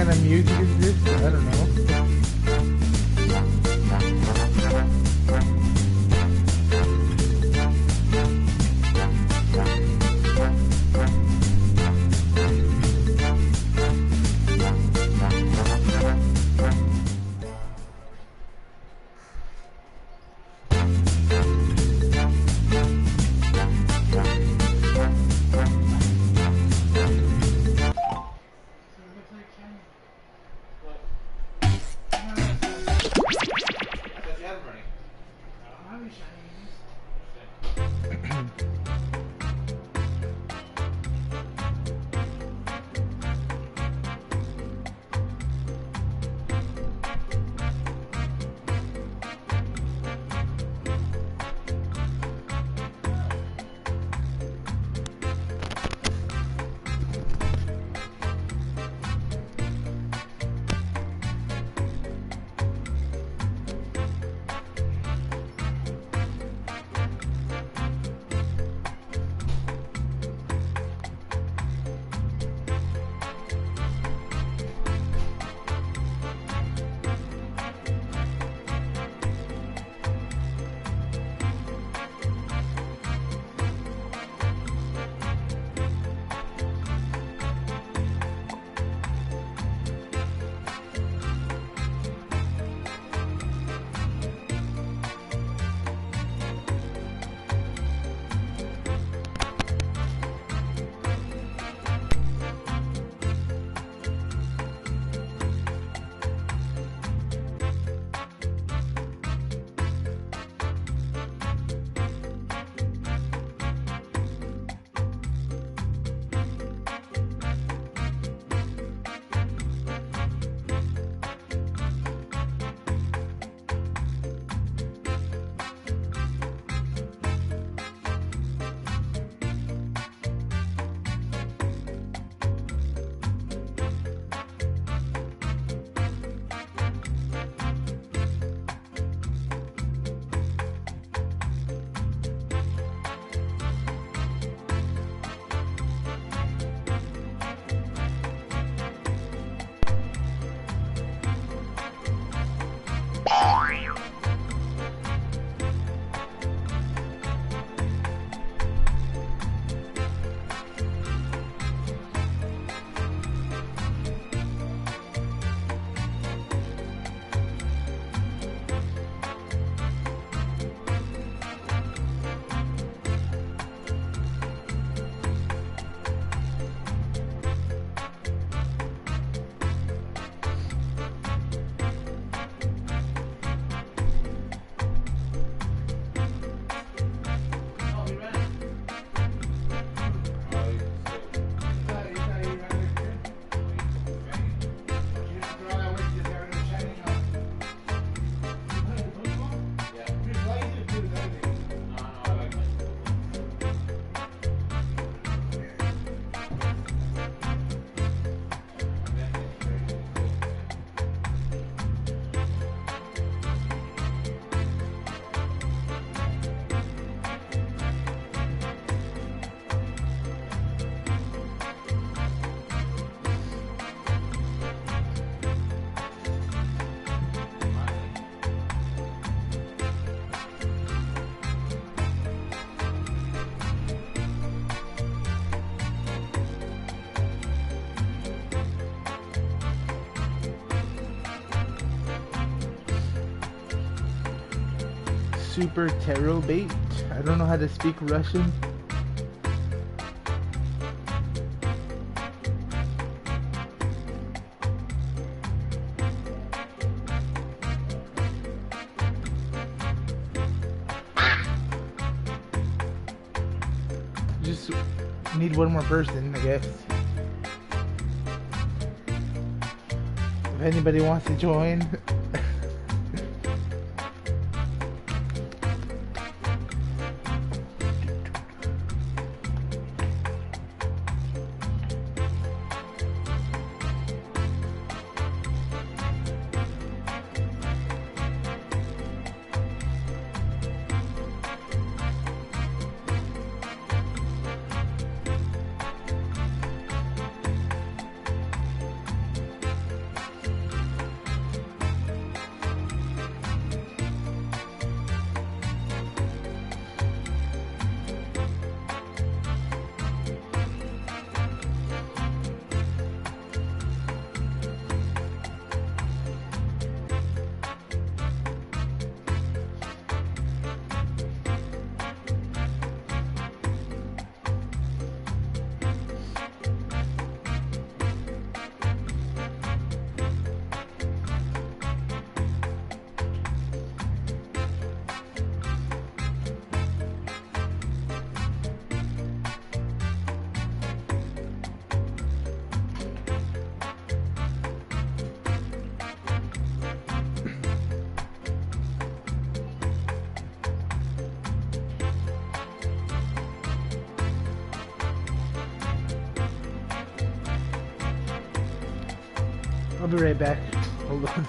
kind of music is this? I don't know. Super taro bait. I don't know how to speak Russian. Just need one more person, I guess. If anybody wants to join. I'll be right back. Hold on.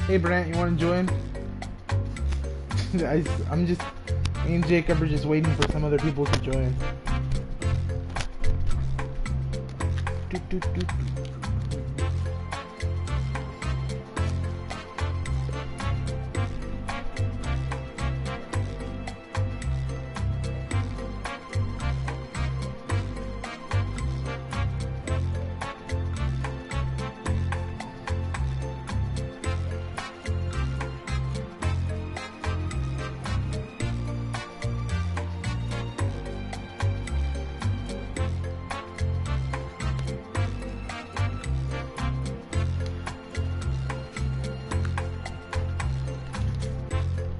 Hey Brant, you want to join? I'm just, me and Jacob are just waiting for some other people to join.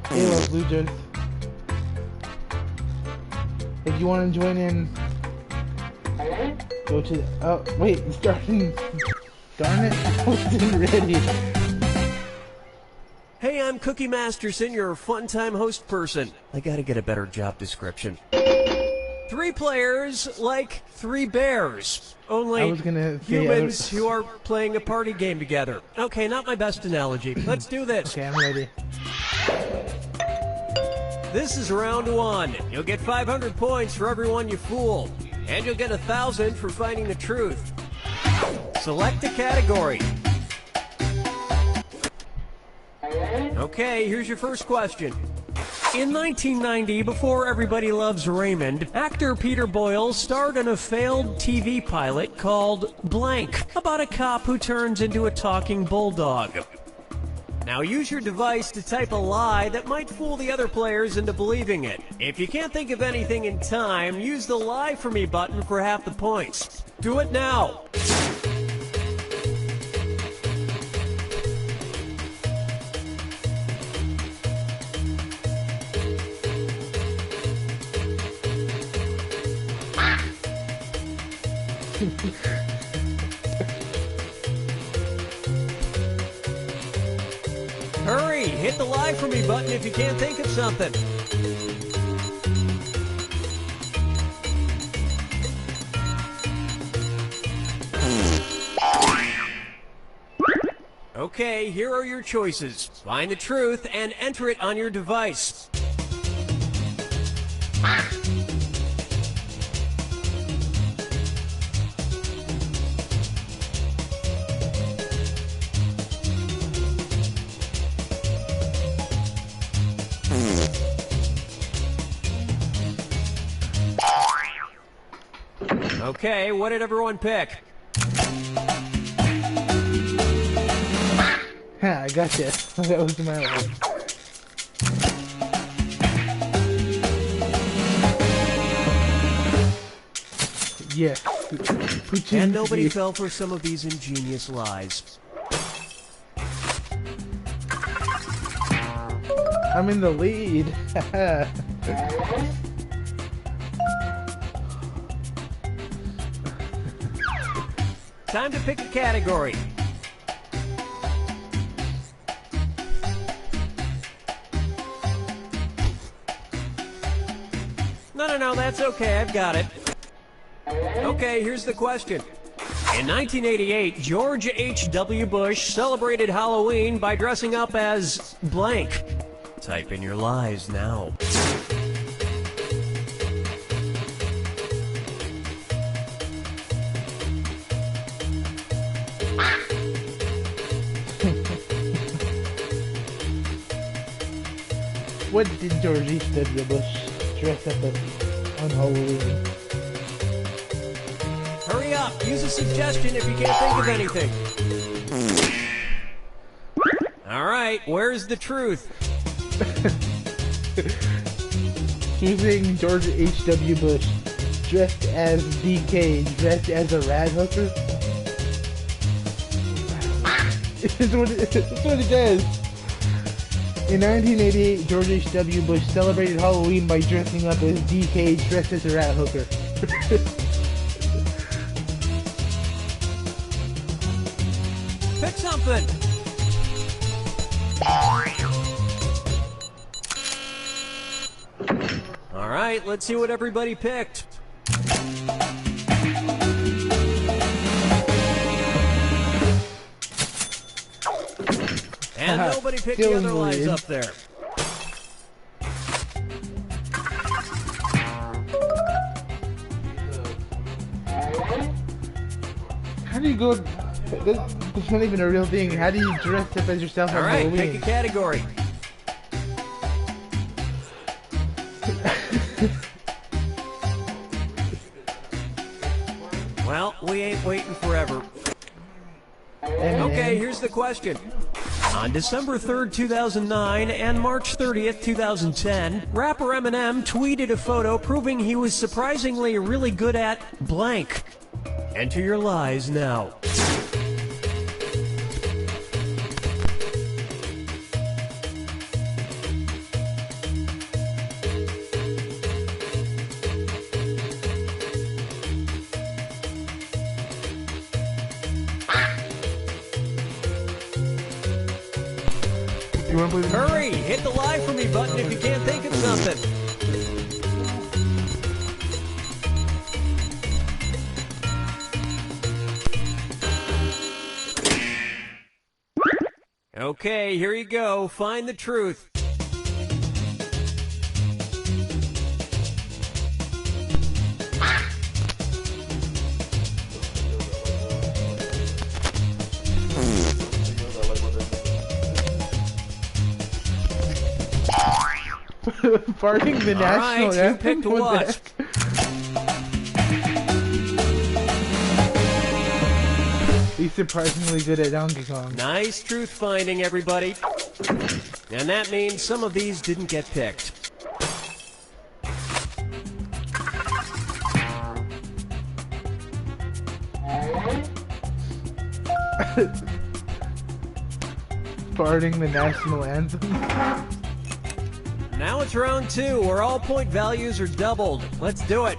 Hey, Los Blue Jays. If you want to join in, go to. Oh, wait, it's starting. Darn it, I wasn't ready. Hey, I'm Cookie Masterson, your fun-time host person. I gotta get a better job description. 3 players like 3 bears. Only I was gonna say humans who are playing a party game together. Okay, not my best analogy. Let's do this. Okay, I'm ready. This is round 1. You'll get 500 points for everyone you fool. And you'll get 1,000 for finding the truth. Select a category. Okay, here's your first question. In 1990, before Everybody Loves Raymond, actor Peter Boyle starred in a failed TV pilot called Blank, about a cop who turns into a talking bulldog. Now use your device to type a lie that might fool the other players into believing it. If you can't think of anything in time, use the Lie For Me button for half the points. Do it now! Hurry! Hit the Lie For Me button if you can't think of something. Okay, here are your choices. Find the truth and enter it on your device. Okay, what did everyone pick? Ha, I got you. That was my one. Yeah. And nobody fell for some of these ingenious lies. I'm in the lead. Time to pick a category. No, that's okay. I've got it. Okay, here's the question. In 1988, George H.W. Bush celebrated Halloween by dressing up as blank. Type in your lies now. What did George H.W. Bush dress up as on Halloween? Hurry up! Use a suggestion if you can't think of anything. Alright, where's the truth? Choosing George H.W. Bush dressed as DK, dressed as a rat hooker? That's what it says. In 1988, George H.W. Bush celebrated Halloween by dressing up as DK, dressed as a rat hooker. Pick something! Alright, let's see what everybody picked. And nobody picked the other lies up there. How do you go... That's not even a real thing. How do you dress up as yourself on Alright, Halloween? pick a category. Well, we ain't waiting forever. Okay, here's the question. On December 3rd, 2009 and March 30th, 2010, rapper Eminem tweeted a photo proving he was surprisingly really good at blank. Enter your lies now. You wanna play the Hurry! Hit the Lie For Me button if you can't think of something. Okay, here you go. Find the truth. Farting the national Alright, anthem? who picked What the what? heck? He's surprisingly good at Donkey Kong. Nice truth finding, everybody. And that means some of these didn't get picked. Farting the national anthem. Now it's round 2, where all point values are doubled. Let's do it.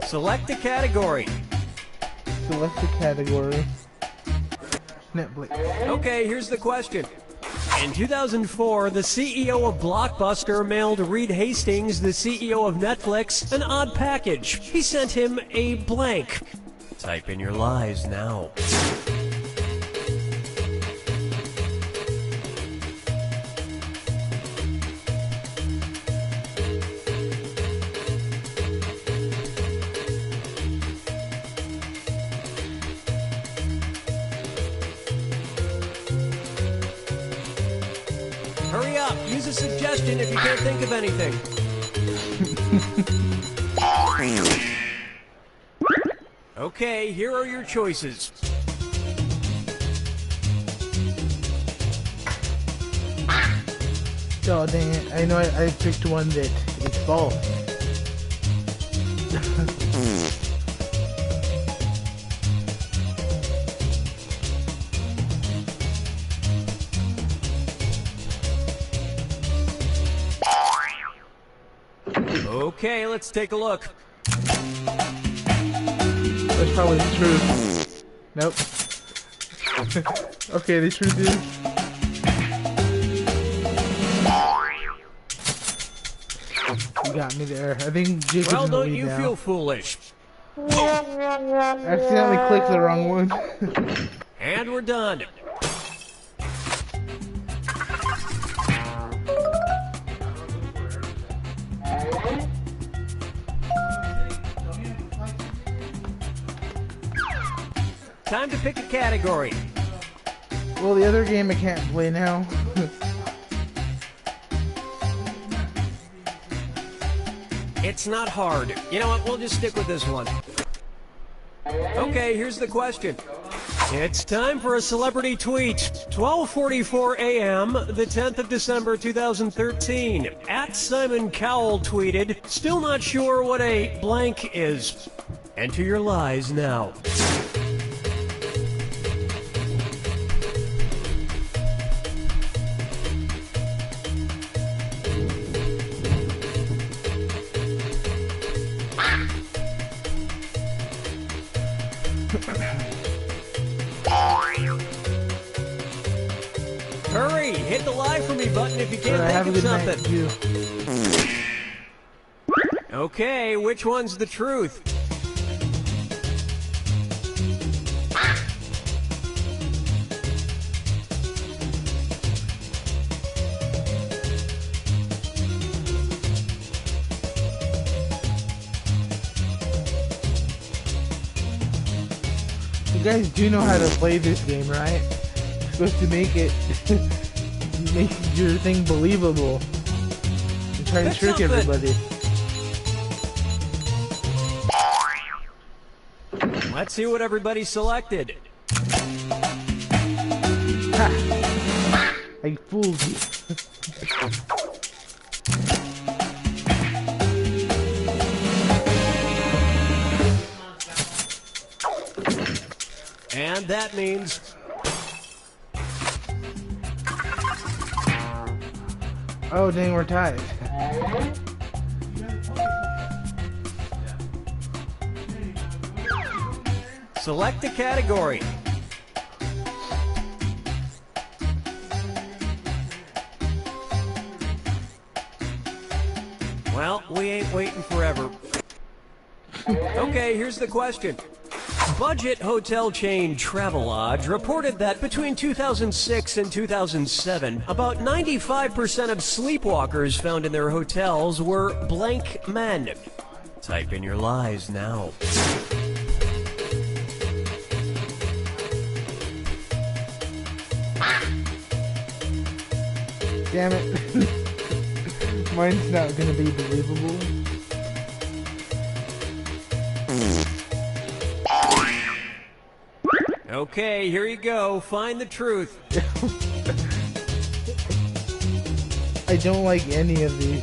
Select a category. Select a category. Netflix. Okay, here's the question. In 2004, the CEO of Blockbuster mailed Reed Hastings, the CEO of Netflix, an odd package. He sent him a blank. Type in your lies now. Hurry up, use a suggestion if you can't think of anything. Okay, here are your choices. Oh dang it, I know I picked one that is false. Okay, let's take a look. That's probably the truth. Nope. Okay, the truth is... You got me there. I think Jacob's Well, gonna don't lead you now. feel foolish. I accidentally clicked the wrong one. And we're done. Time to pick a category. Well, the other game I can't play now. It's not hard. You know what? We'll just stick with this one. Okay, here's the question. It's time for a celebrity tweet. 12:44 a.m., the 10th of December, 2013. At Simon Cowell tweeted, "Still not sure what a blank is." Enter your lies now. Hurry! Hit the lie for me button if you can't Have a think of good night, something. you. Okay, which one's the truth? You guys do know how to play this game, right? You're supposed to make it make your thing believable and try to Pick trick something. everybody. Let's see what everybody selected. Ha! I fooled you. And that means Oh dang, we're tied. select a category. Well, we ain't waiting forever. Okay, here's the question. Budget hotel chain Travelodge reported that between 2006 and 2007, about 95% of sleepwalkers found in their hotels were blank men. Type in your lies now. Damn it. Mine's not gonna be believable. Okay, here you go. Find the truth. I don't like any of these.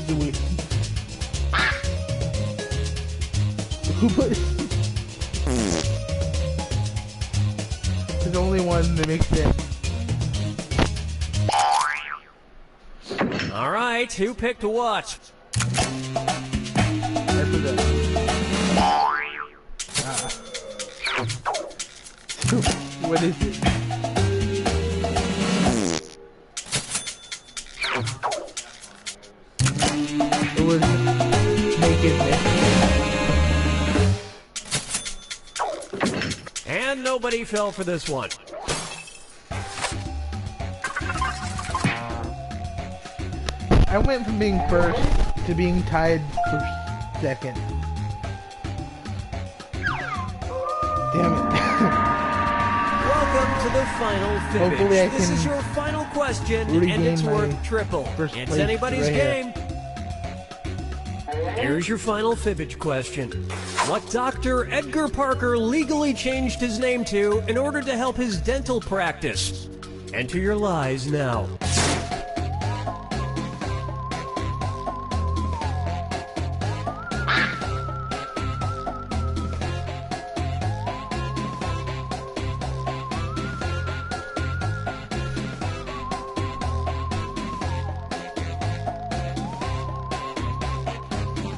Do we? Who put? There's only one that makes sense. All right, who picked what? That's what that. What is it? It was nakedness. And nobody fell for this one. I went from being first to being tied for second. Damn it. Welcome to the final Hopefully I fibbage. This can is your final question, regain and it's my worth triple. first It's place anybody's right here. game. Here's your final fibbage question. What Dr. Edgar Parker legally changed his name to in order to help his dental practice? Enter your lies now.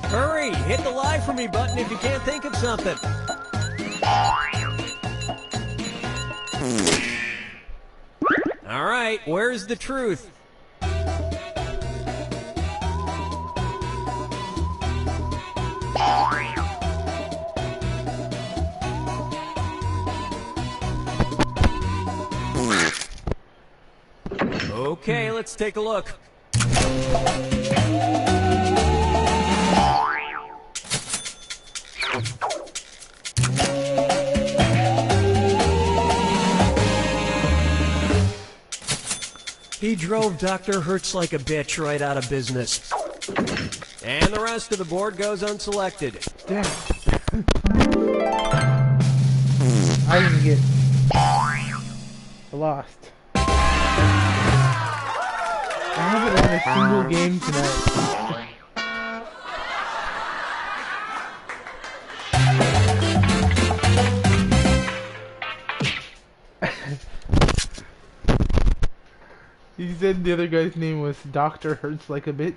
Hurry, hit the lie for me button if you can't think of something. All right, where's the truth? Okay, let's take a look. He drove Dr. Hertz like a bitch right out of business. And the rest of the board goes unselected. Damn. I didn't get lost. I haven't won a single game tonight. You said the other guy's name was Dr. Hertz like a bitch.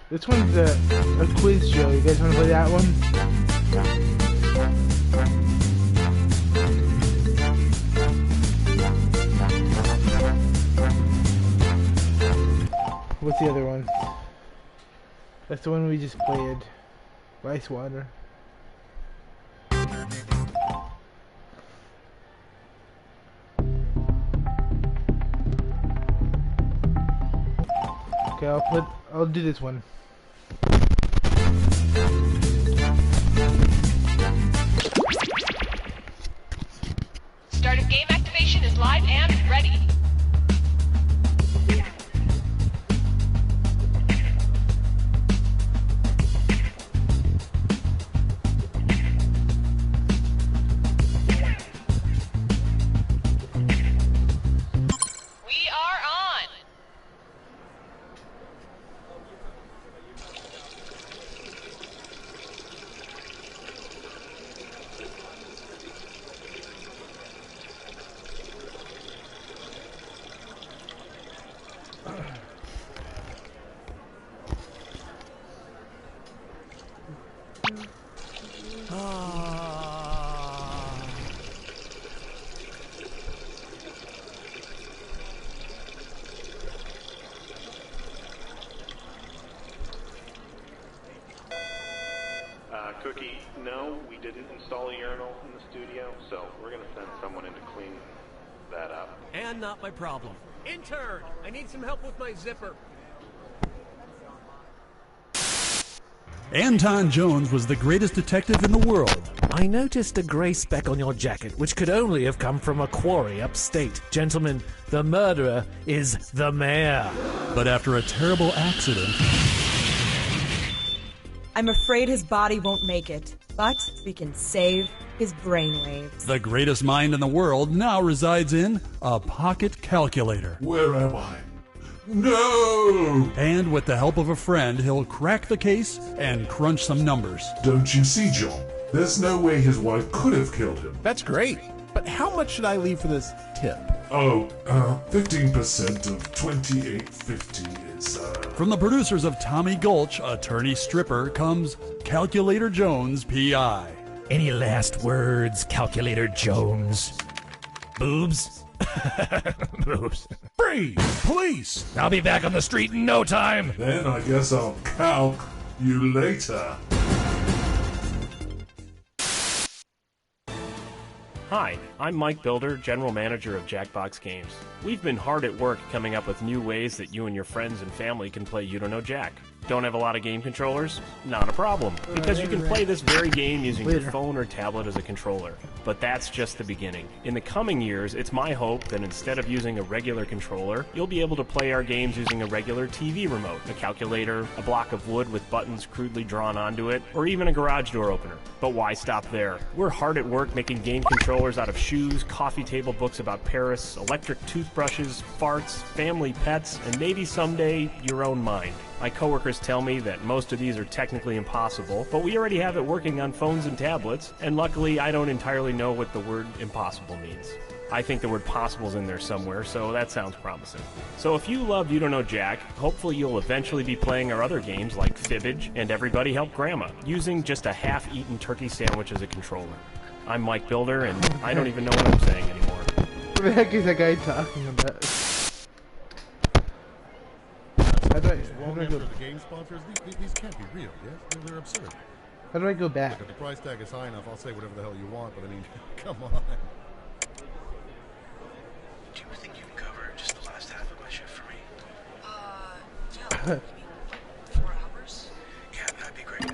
This one's a quiz show. You guys want to play that one? What's the other one? That's the one we just played. Rice water. Okay, I'll do this one. Start of game activation is live and ready. We are on. Cookie, no, we didn't install a urinal in the studio, so we're going to send someone in to clean that up. And not my problem. Intern, I need some help with my zipper. Anton Jones was the greatest detective in the world. I noticed a grey speck on your jacket, which could only have come from a quarry upstate. Gentlemen, the murderer is the mayor. But after a terrible accident, I'm afraid his body won't make it. but we can save his brainwaves. The greatest mind in the world now resides in a pocket calculator. Where am I? No! And with the help of a friend, he'll crack the case and crunch some numbers. Don't you see, John? There's no way his wife could have killed him. That's great. But how much should I leave for this tip? 15% of $28.50 is, From the producers of Tommy Gulch, Attorney Stripper, comes Calculator Jones, P.I. Any last words, Calculator Jones? Boobs? Boobs. Freeze! Police! I'll be back on the street in no time. Then I guess I'll calc you later. Hi, I'm Mike Builder, General Manager of Jackbox Games. We've been hard at work coming up with new ways that you and your friends and family can play You Don't Know Jack. Don't have a lot of game controllers? Not a problem, because you can play this very game using your phone or tablet as a controller. But that's just the beginning. In the coming years, it's my hope that instead of using a regular controller, you'll be able to play our games using a regular TV remote, a calculator, a block of wood with buttons crudely drawn onto it, or even a garage door opener. But why stop there? We're hard at work making game controllers out of shoes, coffee table books about Paris, electric toothbrushes, farts, family pets, and maybe someday your own mind. My coworkers tell me that most of these are technically impossible, but we already have it working on phones and tablets, and luckily I don't entirely know what the word impossible means. I think the word possible's in there somewhere, so that sounds promising. So if you love You Don't Know Jack, hopefully you'll eventually be playing our other games like Fibbage and Everybody Help Grandma, using just a half-eaten turkey sandwich as a controller. I'm Mike Builder, and I don't even know what I'm saying anymore. What the heck is that guy talking about? How do I go? The game sponsors, these can't be real, yes? They're absurd. How do I go back? Look, if the price tag is high enough, I'll say whatever the hell you want, but I mean, come on. Do you think you can cover just the last half of my shift for me? Yeah. 4 hours? Yeah, that'd be great.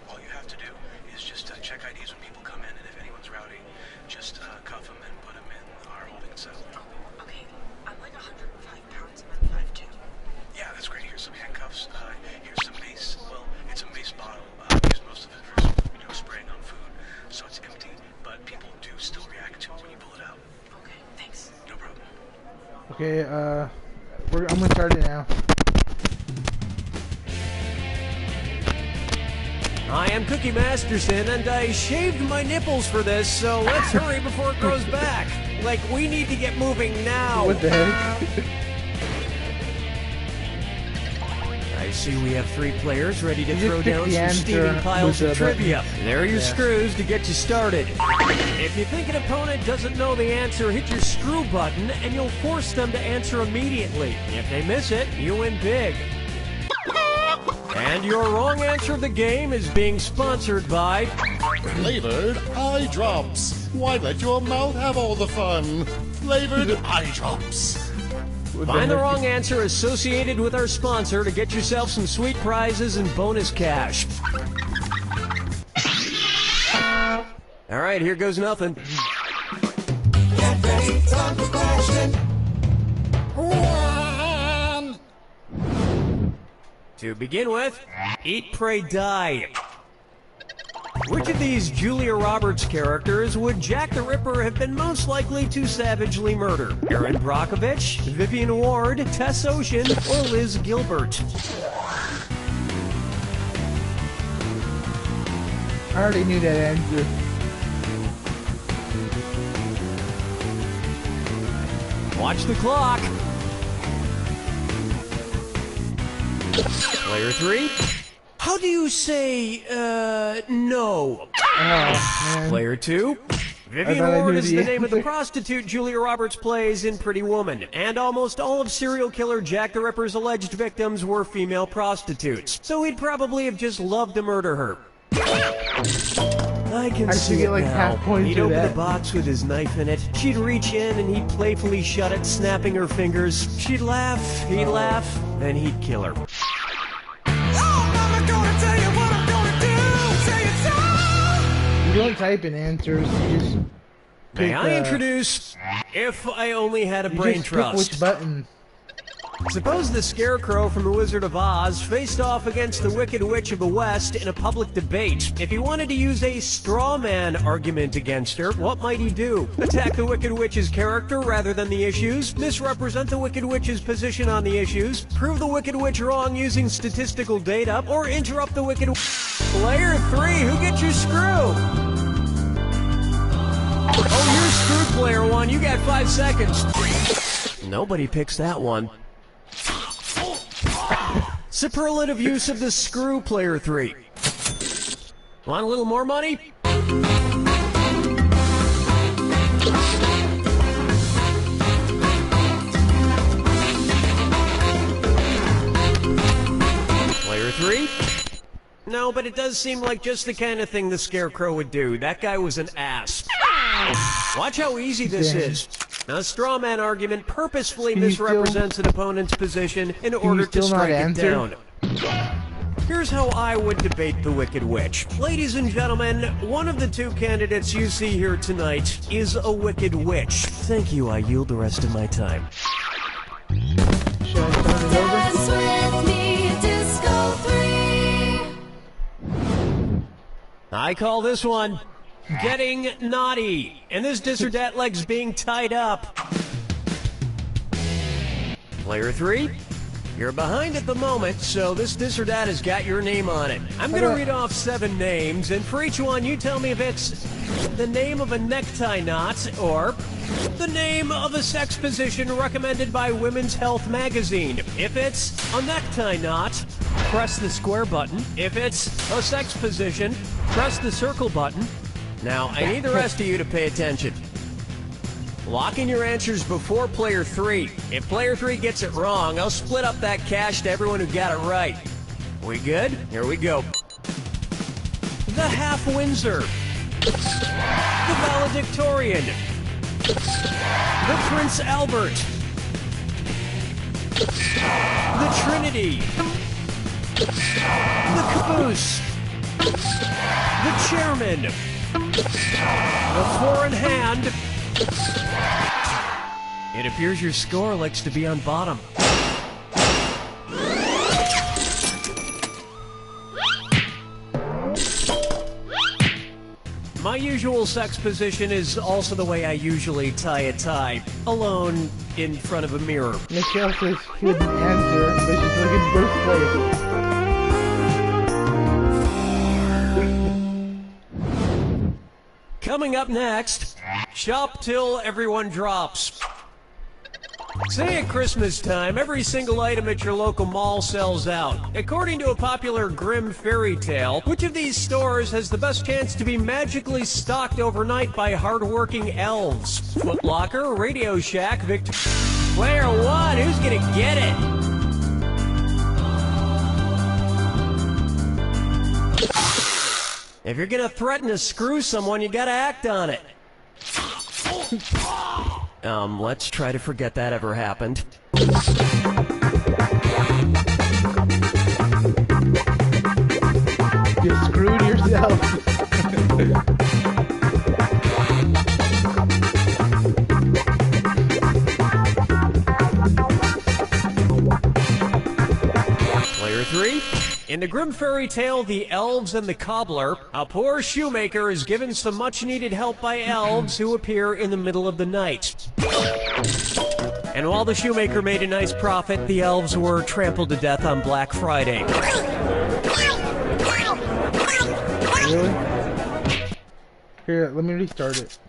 All you have to do is just check IDs when people come in, and if anyone's rowdy, just cuff them and put them in our holding cell. Okay, I'm like 105 pounds and I'm 5'2". Yeah, that's great. Here's some handcuffs. Here's some mace. Well, it's a mace bottle. We use most of it for spraying on food, so it's empty, but people do still react to it when you pull it out. Okay, thanks. No problem. Okay, I'm gonna start it now. I am Cookie Masterson, and I shaved my nipples for this, so let's hurry before it grows back. Like, we need to get moving now. What the heck? I see we have 3 players ready to You throw just pick down the some answer steaming piles with of the button. trivia. There are your screws to get you started. If you think an opponent doesn't know the answer, hit your screw button and you'll force them to answer immediately. If they miss it, you win big. And your wrong answer of the game is being sponsored by Flavored eye drops. Why let your mouth have all the fun? Flavored eye drops. Find the wrong answer associated with our sponsor to get yourself some sweet prizes and bonus cash. All right, here goes nothing. Get ready, time for question 1. To begin with, Eat, Pray, Die. Which of these Julia Roberts characters would Jack the Ripper have been most likely to savagely murder? Erin Brockovich, Vivian Ward, Tess Ocean, or Liz Gilbert? I already knew that answer. Watch the clock. Player 3. How do you say, no? Player 2. Vivian Ward is the name of the prostitute Julia Roberts plays in Pretty Woman, and almost all of serial killer Jack the Ripper's alleged victims were female prostitutes, so he'd probably have just loved to murder her. I can see it like now. half points He'd to open that. the box with his knife in it. She'd reach in and he'd playfully shut it, snapping her fingers. She'd laugh, he'd laugh, then he'd kill her. You don't type in answers, you just pick, May I introduce If I Only Had a you Brain just pick Trust? which button. Suppose the Scarecrow from The Wizard of Oz faced off against the Wicked Witch of the West in a public debate. If he wanted to use a straw man argument against her, what might he do? Attack the Wicked Witch's character rather than the issues? Misrepresent the Wicked Witch's position on the issues? Prove the Wicked Witch wrong using statistical data? Or interrupt the Wicked Witch? Player 3, who gets your screw? Oh, you're screwed, player 1. You got 5 seconds. Nobody picks that one. Superlative use of the screw, player 3. Want a little more money? Player 3? No, but it does seem like just the kind of thing the Scarecrow would do. That guy was an ass. Watch how easy this is. Now, a straw man argument purposefully misrepresents an opponent's position in order to strike it down. Here's how I would debate the Wicked Witch. Ladies and gentlemen, one of the two candidates you see here tonight is a Wicked Witch. Thank you, I yield the rest of my time. Should I start it over? Dance with me, Disco 3. I call this one Getting Naughty, and this dis or dat leg's being tied up. Player 3, you're behind at the moment, so this dis or dat has got your name on it. I'm going to read off 7 names, and for each one, you tell me if it's the name of a necktie knot or the name of a sex position recommended by Women's Health magazine. If it's a necktie knot, press the square button. If it's a sex position, press the circle button. Now, I need the rest of you to pay attention. Lock in your answers before player 3. If player 3 gets it wrong, I'll split up that cash to everyone who got it right. We good? Here we go. The Half Windsor. The Valedictorian. The Prince Albert. The Trinity. The Caboose. The Chairman. The Four in Hand. It appears your score likes to be on bottom. My usual sex position is also the way I usually tie a tie, alone in front of a mirror. Michelle says she wouldn't answer, but she's looking first place. Coming up next, shop till everyone drops. Say at Christmas time, every single item at your local mall sells out. According to a popular grim fairy tale, which of these stores has the best chance to be magically stocked overnight by hardworking elves? Foot Locker, Radio Shack, Player 1, who's gonna get it? If you're gonna threaten to screw someone, you gotta act on it. Let's try to forget that ever happened. You screwed yourself. Player 3. In the grim fairy tale, The Elves and the Cobbler, a poor shoemaker is given some much-needed help by elves who appear in the middle of the night. And while the shoemaker made a nice profit, the elves were trampled to death on Black Friday. Really? Here, let me restart it.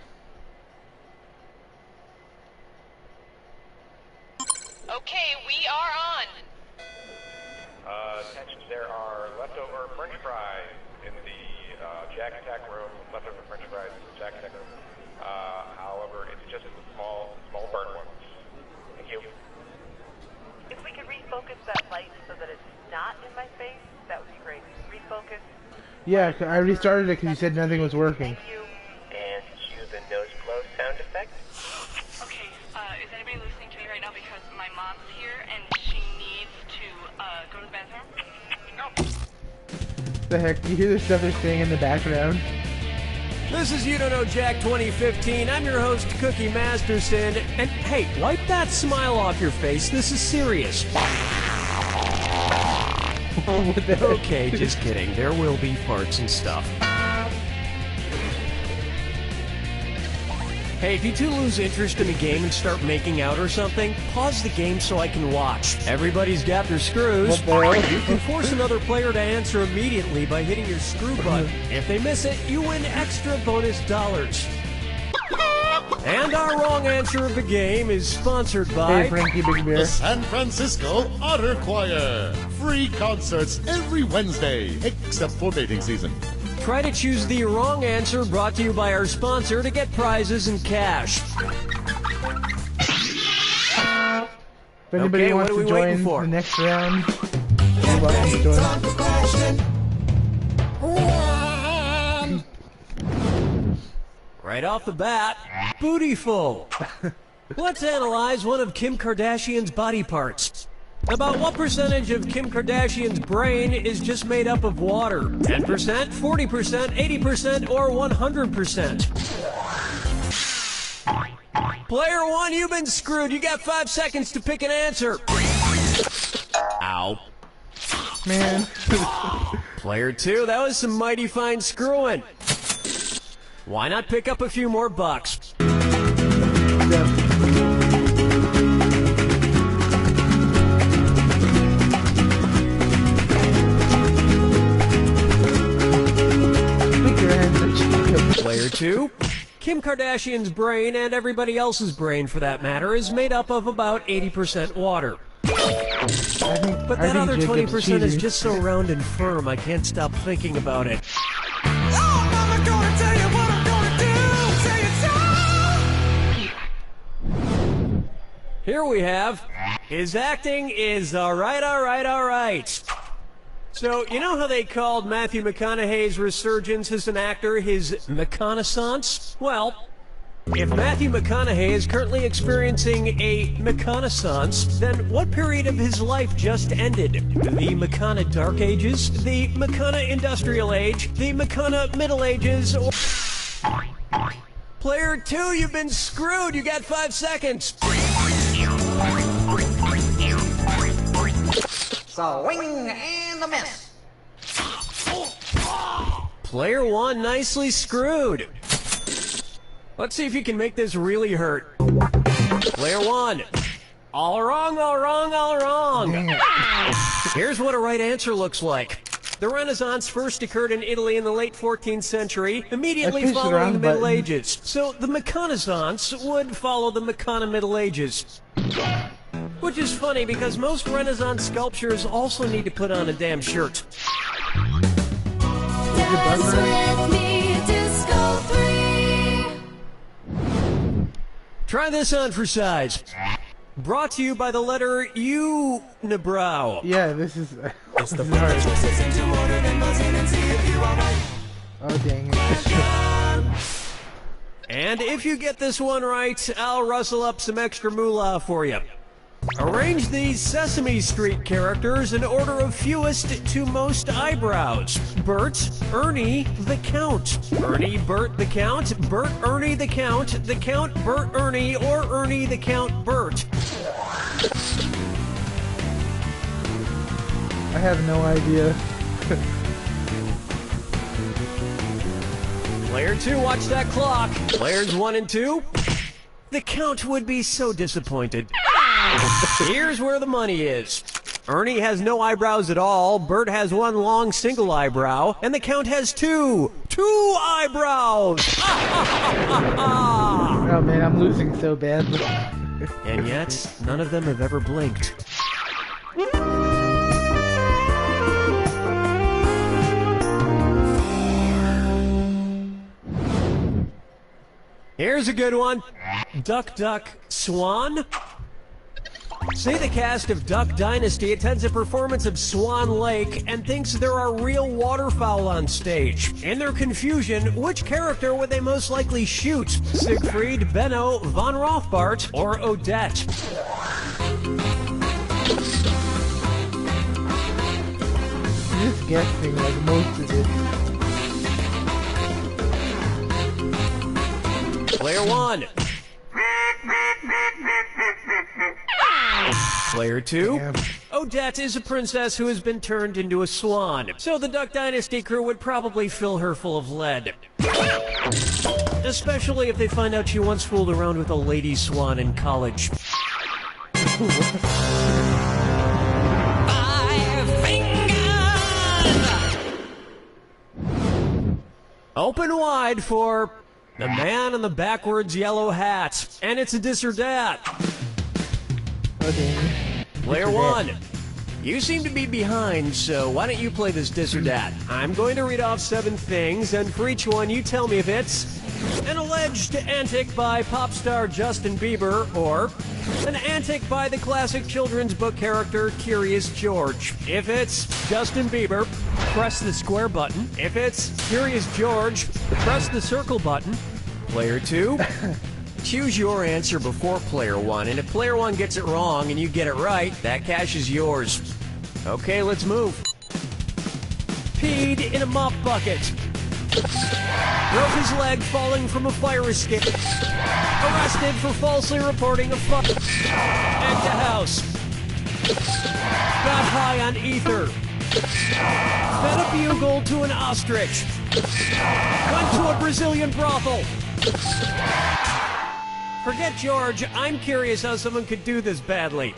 Okay, we are on. Attention, there are leftover french fries in the Jack Attack room. Leftover french fries in the Jack Attack room. However, it's just small burnt ones. Thank you. If we could refocus that light so that it's not in my face, that would be great. Refocus. Yeah, I restarted it because you said nothing was working. Thank you. And cue the nose blow sound effect. Okay, is anybody listening to me right now because my mom's here and she needs to go to the bathroom? No. The heck? Do you hear the stuff they're saying in the background? This is You Don't Know Jack 2015. I'm your host, Cookie Masterson. And hey, wipe that smile off your face. This is serious. Okay, just kidding. There will be farts and stuff. Hey, if you two lose interest in the game and start making out or something, pause the game so I can watch. Everybody's got their screws. You can force another player to answer immediately by hitting your screw button. If they miss it, you win extra bonus dollars. And our wrong answer of the game is sponsored by Hey, Frankie Big Bear. The San Francisco Otter Choir. Free concerts every Wednesday, except for mating season. Try to choose the wrong answer, brought to you by our sponsor, to get prizes and cash. If anybody wants to join the next round, you're welcome to join. Right off the bat, bootyful. Let's analyze one of Kim Kardashian's body parts. About what percentage of Kim Kardashian's brain is just made up of water? 10%, 40%, 80%, or 100%? Player 1, you've been screwed. You got 5 seconds to pick an answer. Ow. Man. Player 2, that was some mighty fine screwing. Why not pick up a few more bucks? Player 2, Kim Kardashian's brain, and everybody else's brain for that matter, is made up of about 80% water. But that other 20% is just so round and firm, I can't stop thinking about it. Here we have, his acting is alright. So, you know how they called Matthew McConaughey's resurgence as an actor his McConaissance? Well, if Matthew McConaughey is currently experiencing a McConaissance, then what period of his life just ended? The McCona Dark Ages? The McCona Industrial Age? The McCona Middle Ages? Or... Player 2, you've been screwed. You got 5 seconds. Swing and a miss. Player 1, nicely screwed. Let's see if you can make this really hurt. Player 1, all wrong. Here's what a right answer looks like. The Renaissance first occurred in Italy in the late 14th century, immediately following the Middle Ages. So the McConaissance would follow the McCona Middle Ages. Which is funny because most Renaissance sculptures also need to put on a damn shirt. Dance with me, Disco 3. Try this on for size. Brought to you by the letter U-nibrow. Yeah, this is... It's the hard. Oh, dang it. And if you get this one right, I'll rustle up some extra moolah for you. Arrange these Sesame Street characters in order of fewest to most eyebrows. Bert, Ernie, the Count. Ernie, Bert, the Count. Bert, Ernie, the Count. The Count, Bert, Ernie, or Ernie, the Count, Bert. I have no idea. Player 2, watch that clock. Players 1 and 2, the Count would be so disappointed. Here's where the money is. Ernie has no eyebrows at all, Bert has one long single eyebrow, and the Count has two eyebrows! Oh man, I'm losing so badly. And yet, none of them have ever blinked. Here's a good one. Duck, Duck, Swan. Say the cast of Duck Dynasty attends a performance of Swan Lake and thinks there are real waterfowl on stage. In their confusion, which character would they most likely shoot? Siegfried, Benno, Von Rothbart, or Odette? I'm just guessing like most of it. Player 1. Player 2. Damn. Odette is a princess who has been turned into a swan, so the Duck Dynasty crew would probably fill her full of lead. Especially if they find out she once fooled around with a lady swan in college. 5 fingers! Open wide for the man in the backwards yellow hat. And it's a dis or dat. Okay. Player 1. You seem to be behind, so why don't you play this dis or dat? I'm going to read off 7 things, and for each one you tell me if it's an alleged antic by pop star Justin Bieber, or an antic by the classic children's book character Curious George. If it's Justin Bieber, press the square button. If it's Curious George, press the circle button. Player 2. Choose your answer before Player 1, and if Player 1 gets it wrong and you get it right, that cash is yours. Okay, let's move. Peed in a mop bucket. Broke his leg falling from a fire escape. Arrested for falsely reporting a fuck. At the house. Got high on ether. Fed a bugle to an ostrich. Went to a Brazilian brothel. Forget George, I'm curious how someone could do this badly.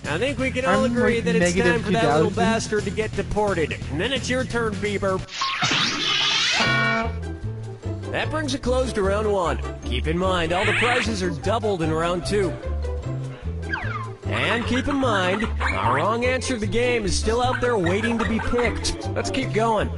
I think we can all agree that it's time for that little bastard to get deported. And then it's your turn, Bieber. That brings a close to round 1. Keep in mind, all the prizes are doubled in round 2. And keep in mind, our wrong answer to the game is still out there waiting to be picked. Let's keep going.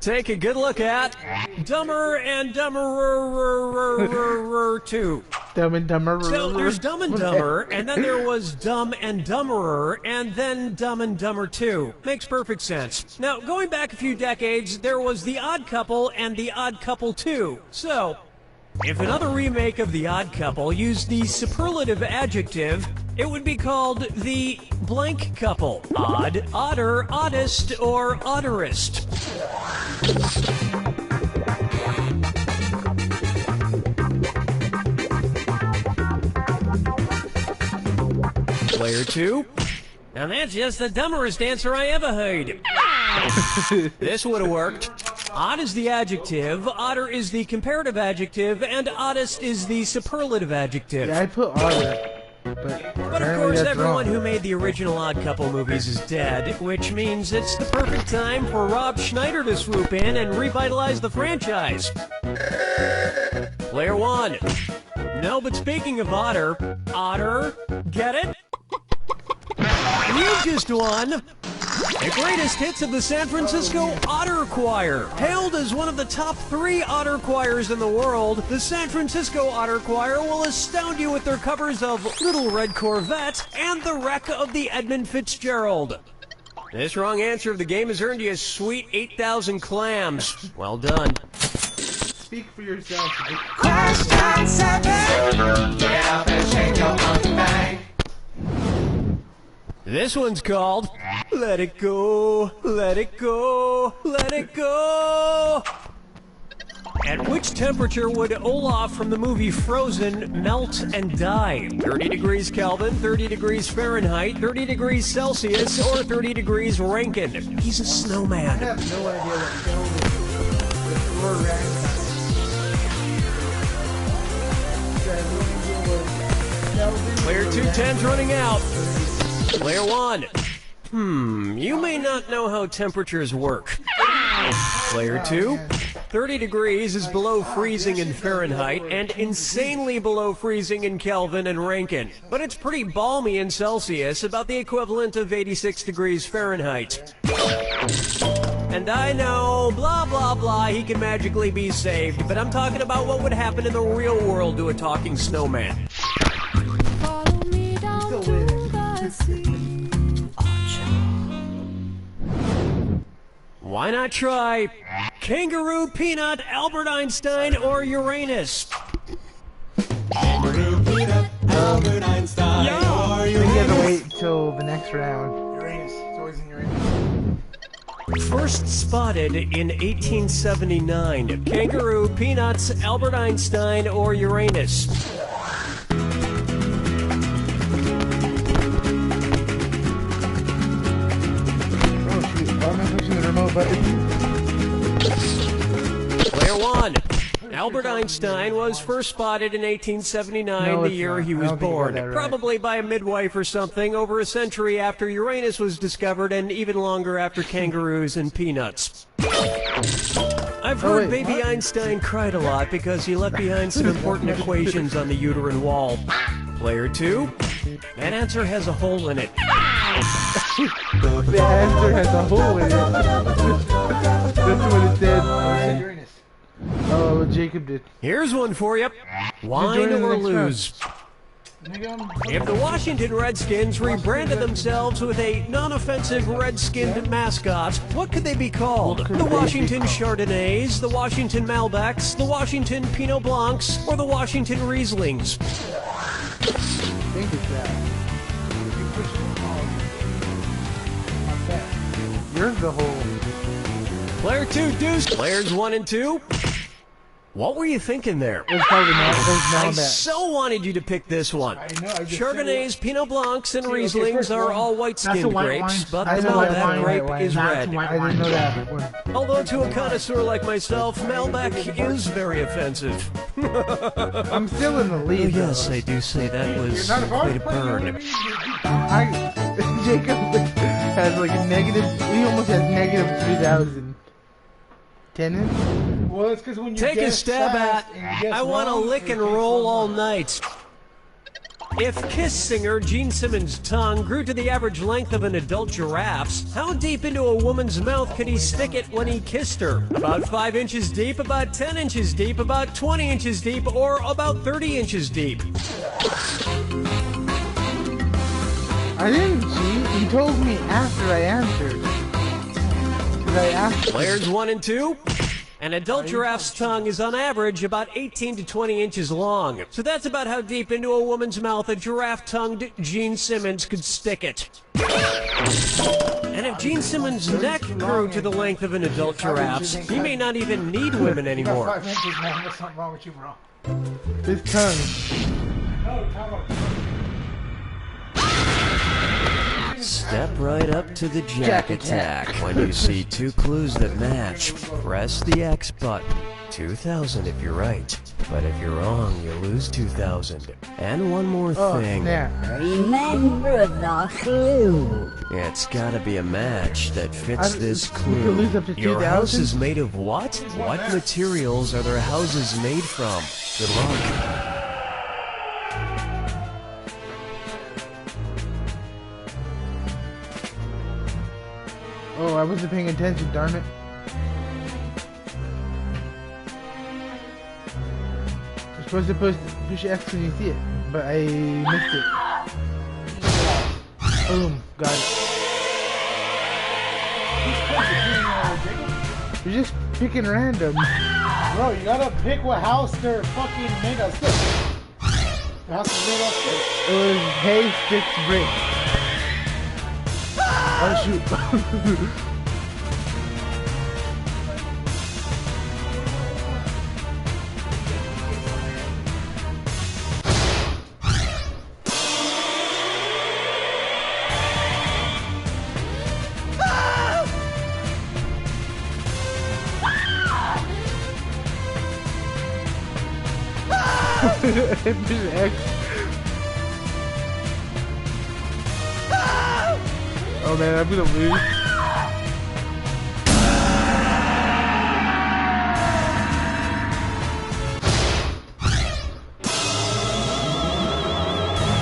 Take a good look at Dumber and Dumberer 2. Dumb and Dumber. So there's Dumb and Dumber, and then there was Dumb and Dumberer, and then Dumb and Dumber 2. Makes perfect sense. Now, going back a few decades, there was The Odd Couple and The Odd Couple 2. So, if another remake of The Odd Couple used the superlative adjective, it would be called The Blank Couple. Odd, odder, oddest, or odderest. Player 2. Now that's just the dumberest answer I ever heard. This would have worked. Odd is the adjective, odder is the comparative adjective, and oddest is the superlative adjective. Yeah, I put odder. But of course, everyone who made the original Odd Couple movies is dead, which means it's the perfect time for Rob Schneider to swoop in and revitalize the franchise. Player 1. No, but speaking of otter, get it? You just won the greatest hits of the San Francisco Otter Choir. Hailed as one of the top 3 otter choirs in the world, the San Francisco Otter Choir will astound you with their covers of Little Red Corvette and The Wreck of the Edmund Fitzgerald. This wrong answer of the game has earned you a sweet 8,000 clams. Well done. Speak for yourself. Question 7. Get up and shake your monkey bang. This one's called Let It Go, Let It Go, Let It Go. At which temperature would Olaf from the movie Frozen melt and die? 30 degrees Kelvin, 30 degrees Fahrenheit, 30 degrees Celsius, or 30 degrees Rankine? He's a snowman. I have no idea what Kelvin is. Player 210's running out. Player 1. You may not know how temperatures work. Player 2. 30 degrees is below freezing in Fahrenheit and insanely below freezing in Kelvin and Rankine. But it's pretty balmy in Celsius, about the equivalent of 86 degrees Fahrenheit. And I know, blah, blah, blah, he can magically be saved, but I'm talking about what would happen in the real world to a talking snowman. Follow me down to the sea. Why not try Kangaroo, Peanut, Albert Einstein, or Uranus? Kangaroo, Peanut, Albert Einstein, or We have to Uranus. wait till the next round. Uranus. It's always in Uranus. First spotted in 1879. Kangaroo, Peanuts, Albert Einstein, or Uranus? Oh shoot, why am I pushing the remote button? Player one. Albert Einstein was first spotted in 1879, No, the it's year not. he I was don't think you got born. that right. Probably by a midwife or something, over a century after Uranus was discovered, and even longer after kangaroos and peanuts. I've heard wait, baby Einstein cried a lot because he left behind some important equations on the uterine wall. Player two. That answer has a hole in it. The answer has a hole in it. That's what it said. Oh, Jacob did. Here's one for you. Wine joining the or next lose? If the Washington Redskins rebranded themselves with a non-offensive red-skinned mascot, what could they be called? The Washington Chardonnays, the Washington Malbecs, the Washington Pinot Blancs, or the Washington Rieslings? I think it's that. You're the hole. Player two, deuce. Players one and two. What were you thinking there? It was probably not. It was I Malbec. so wanted you to pick this one. I know, I just Chardonnays, Pinot Blancs, and See, okay, Rieslings first are one, all that's white-skinned a white grapes, wine. but I the know white Malbec wine, grape white wine. is That's red. white I didn't know that one. Although to a connoisseur like myself, Malbec is very offensive. I'm still in the lead. Oh, yes, I do say that was quite a burn. Jacob has like a negative. He almost has negative 3,000 tenants. Well, it's because when you Take a guess stab fast at and you guess I Want to wrong, Lick it and takes Roll so All long. Night. If Kiss singer Gene Simmons' tongue grew to the average length of an adult giraffe's, how deep into a woman's mouth could he stick it when he kissed her? About 5 inches deep, about 10 inches deep, about 20 inches deep, or about 30 inches deep? I didn't cheat. He told me after I answered. 'Cause I asked. Players 1 and 2. An adult giraffe's tongue is on average about 18 to 20 inches long. So that's about how deep into a woman's mouth a giraffe-tongued Gene Simmons could stick it. And if Gene Simmons' neck grew to the length of an adult giraffe's, he may not even need women anymore. 5 inches, man. There's something wrong with you, bro. His tongue. No, talk about Step right up to the Jack Attack. When you see two clues that match, press the X button. 2,000 if you're right, but if you're wrong, you lose 2,000. And one more thing. Remember the clue. It's gotta be a match that fits this you could lose clue. up to Your house 2,000? is made of what? What materials are their houses made from? Good luck. Oh, I wasn't paying attention, darn it. You're supposed to push X when you see it, but I missed it. Boom, got it. You're just picking random. Bro, you gotta pick what house they're fucking made of sticks. The house is made of sticks. It was hay, sticks, brick. Oh shoot. X. Oh man, I'm gonna lose.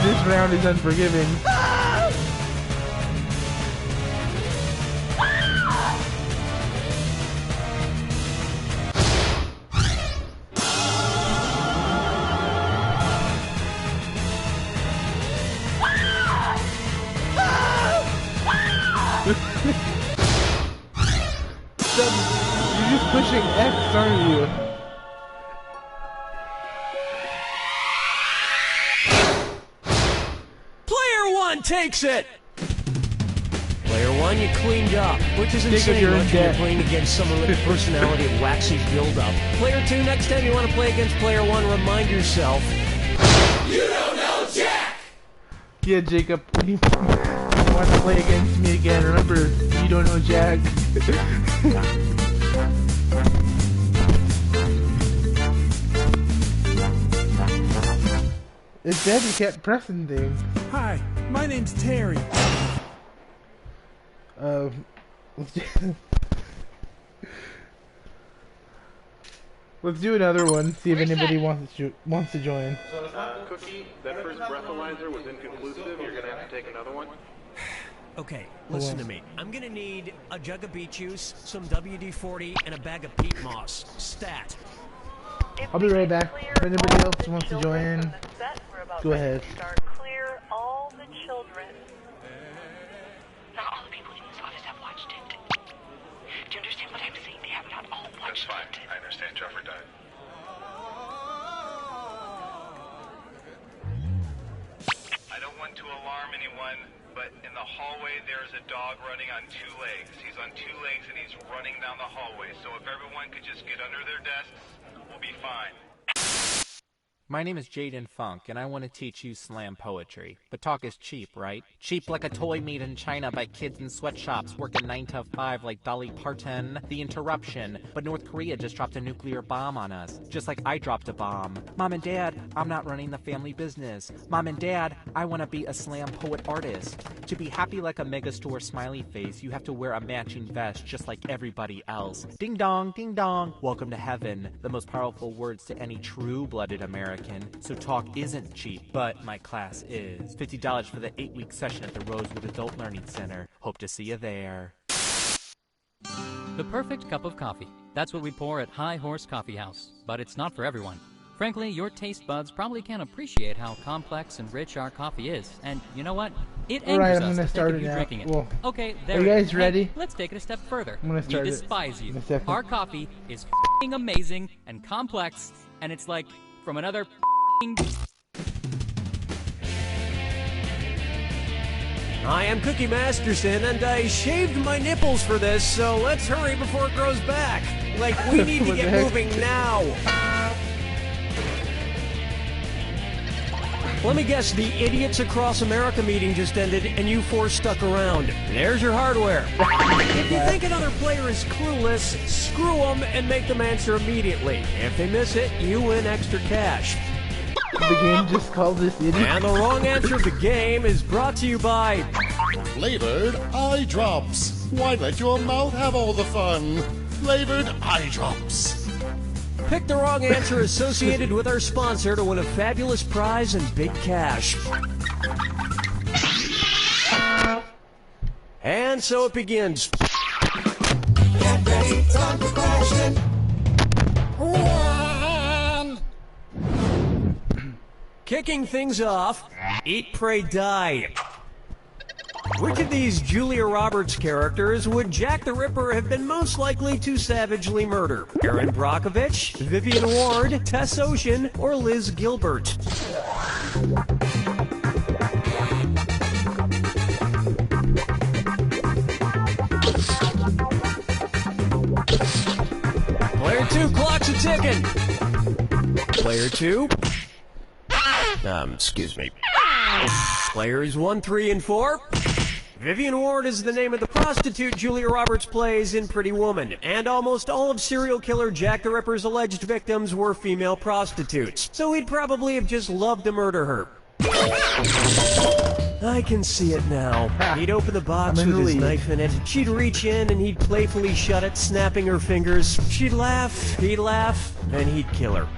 This round is unforgiving. You're just pushing X, aren't you? 1 takes it. Player 1, you cleaned up, which is Think of insane your when you're debt. playing against someone with a personality of waxy build-up. Player 2, next time you want to play against Player 1, remind yourself, you don't know Jack! Yeah, Jacob, when you want to play against me again, remember, you don't know Jack. It said you kept pressing things. Hi, my name's Terry. Let's do another one. See if anybody wants to join. Cookie, that first breathalyzer was inconclusive. You're gonna have to take another one. okay, listen to me. I'm gonna need a jug of beet juice, some WD-40, and a bag of peat moss. Stat. I'll be right back. If anybody else wants to join, go ahead. Clear all the children. Not all the people in this office have watched it. Do you understand what I'm saying? They have not all watched That's fine. I understand Jeffrey died. I don't want to alarm anyone, but in the hallway there's a dog running on 2 legs. He's on 2 legs and he's running down the hallway. So if everyone could just get under their desks, we'll be fine. My name is Jaden Funk, and I want to teach you slam poetry. But talk is cheap, right? Cheap like a toy made in China by kids in sweatshops working 9 to 5 like Dolly Parton. The interruption. But North Korea just dropped a nuclear bomb on us, just like I dropped a bomb. Mom and Dad, I'm not running the family business. Mom and Dad, I want to be a slam poet artist. To be happy like a megastore smiley face, you have to wear a matching vest just like everybody else. Ding dong, ding dong. Welcome to heaven. The most powerful words to any true-blooded American. So talk isn't cheap, but my class is. $50 for the 8-week session at the Rosewood Adult Learning Center. Hope to see you there. The perfect cup of coffee. That's what we pour at High Horse Coffee House. But it's not for everyone. Frankly, your taste buds probably can't appreciate how complex and rich our coffee is. And you know what? It angers us to think of you drinking it. Well, okay, are there you it guys is. ready? Hey, let's take it a step further. I'm gonna start we it despise in you. a second. Our coffee is f***ing amazing and complex, and it's like from another f***ing... I am Cookie Masterson, and I shaved my nipples for this, so let's hurry before it grows back. Like, we need to What the get heck? moving now. Let me guess, the Idiots Across America meeting just ended, and you 4 stuck around. There's your hardware. If you think another player is clueless, screw them and make them answer immediately. If they miss it, you win extra cash. The game just called this idiot. And the wrong answer of the game is brought to you by... Flavored eye drops. Why let your mouth have all the fun? Flavored eye drops. Pick the wrong answer associated with our sponsor to win a fabulous prize and big cash. And so it begins. Get ready, time for question. 1. Kicking things off, Eat, Pray, Die. Which of these Julia Roberts characters would Jack the Ripper have been most likely to savagely murder? Erin Brockovich, Vivian Ward, Tess Ocean, or Liz Gilbert? Player 2, clock's a ticking. Player 2. Excuse me. Players 1, 3, and 4. Vivian Ward is the name of the prostitute Julia Roberts plays in Pretty Woman, and almost all of serial killer Jack the Ripper's alleged victims were female prostitutes, so he'd probably have just loved to murder her. I can see it now. He'd open the box with his knife in it, she'd reach in and he'd playfully shut it, snapping her fingers. She'd laugh, he'd laugh, and he'd kill her.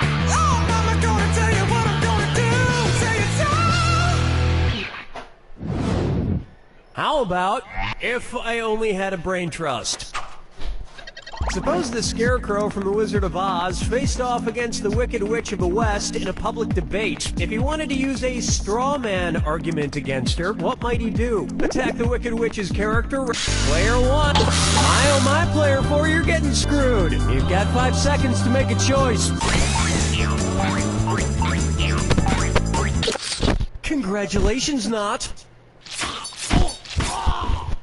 Oh, Mama, gonna tell you what I'm gonna do. Say it so. How about if I only had a brain trust? Suppose the Scarecrow from The Wizard of Oz faced off against the Wicked Witch of the West in a public debate. If he wanted to use a straw man argument against her, what might he do? Attack the Wicked Witch's character? Player 1. My oh my, player 4, you're getting screwed. You've got 5 seconds to make a choice. Congratulations, Not.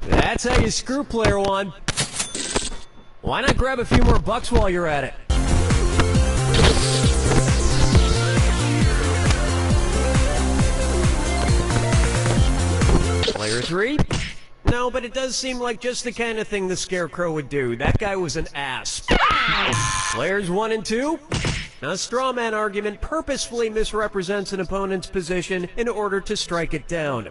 That's how you screw player one. Why not grab a few more bucks while you're at it? Player three? No, but it does seem like just the kind of thing the Scarecrow would do. That guy was an ass. Players 1 and 2? A straw man argument purposefully misrepresents an opponent's position in order to strike it down.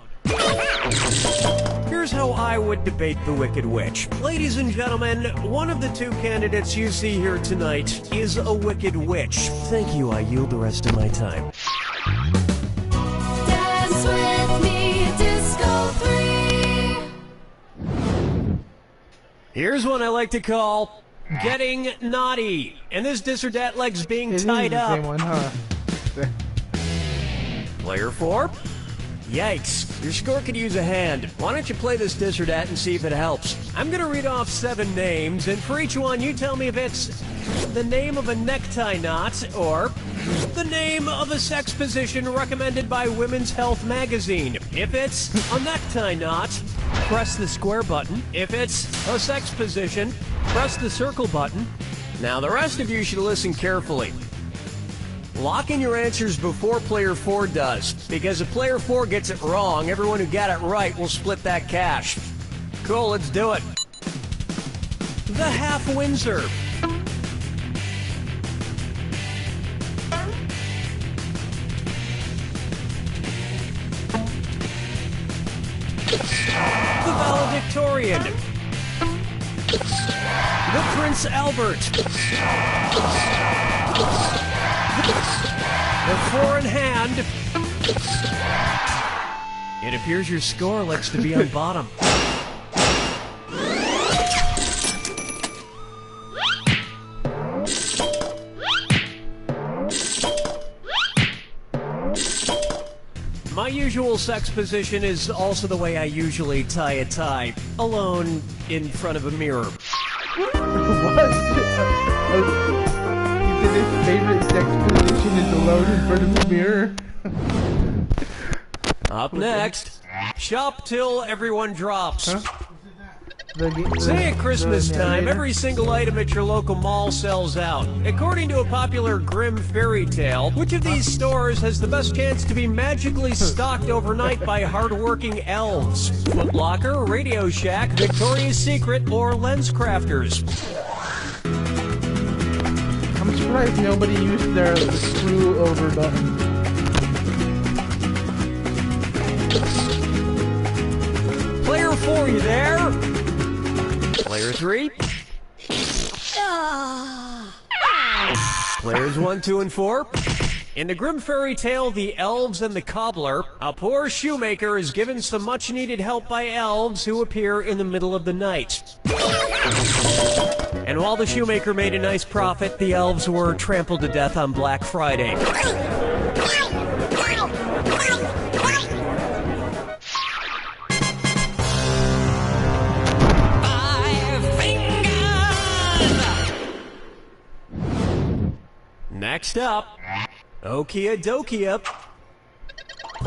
Here's how I would debate the Wicked Witch. Ladies and gentlemen, one of the two candidates you see here tonight is a Wicked Witch. Thank you, I yield the rest of my time. Dance with me, Disco 3. Here's one I like to call Getting Naughty. And this dis or dat leg's being tied up. Same one, huh? Player 4? Yikes, your score could use a hand. Why don't you play this dis or dat and see if it helps? I'm gonna read off 7 names, and for each one you tell me if it's the name of a necktie knot or the name of a sex position recommended by Women's Health magazine. If it's a necktie knot, press the square button. If it's a sex position, press the circle button. Now the rest of you should listen carefully. Lock in your answers before player 4 does, because if player 4 gets it wrong, everyone who got it right will split that cash. Cool, let's do it. The Half Windsor. The Valedictorian. The Prince Albert. The Four in Hand. It appears your score likes to be on bottom. My usual sex position is also the way I usually tie a tie, alone in front of a mirror. What? His favorite sex position is alone in front of the mirror. Up next, shop till everyone drops. Huh? Say at Christmas time, every single item at your local mall sells out. According to a popular grim fairy tale, which of these stores has the best chance to be magically stocked overnight by hardworking elves? Foot Locker, Radio Shack, Victoria's Secret, or Lens Crafters? I'm surprised nobody used their screw over button. Player 4, you there? Player 3? Players 1, 2, and 4? In the grim fairy tale, The Elves and the Cobbler, a poor shoemaker is given some much-needed help by elves who appear in the middle of the night. And while the shoemaker made a nice profit, the elves were trampled to death on Black Friday. Next up, Okia Dokia.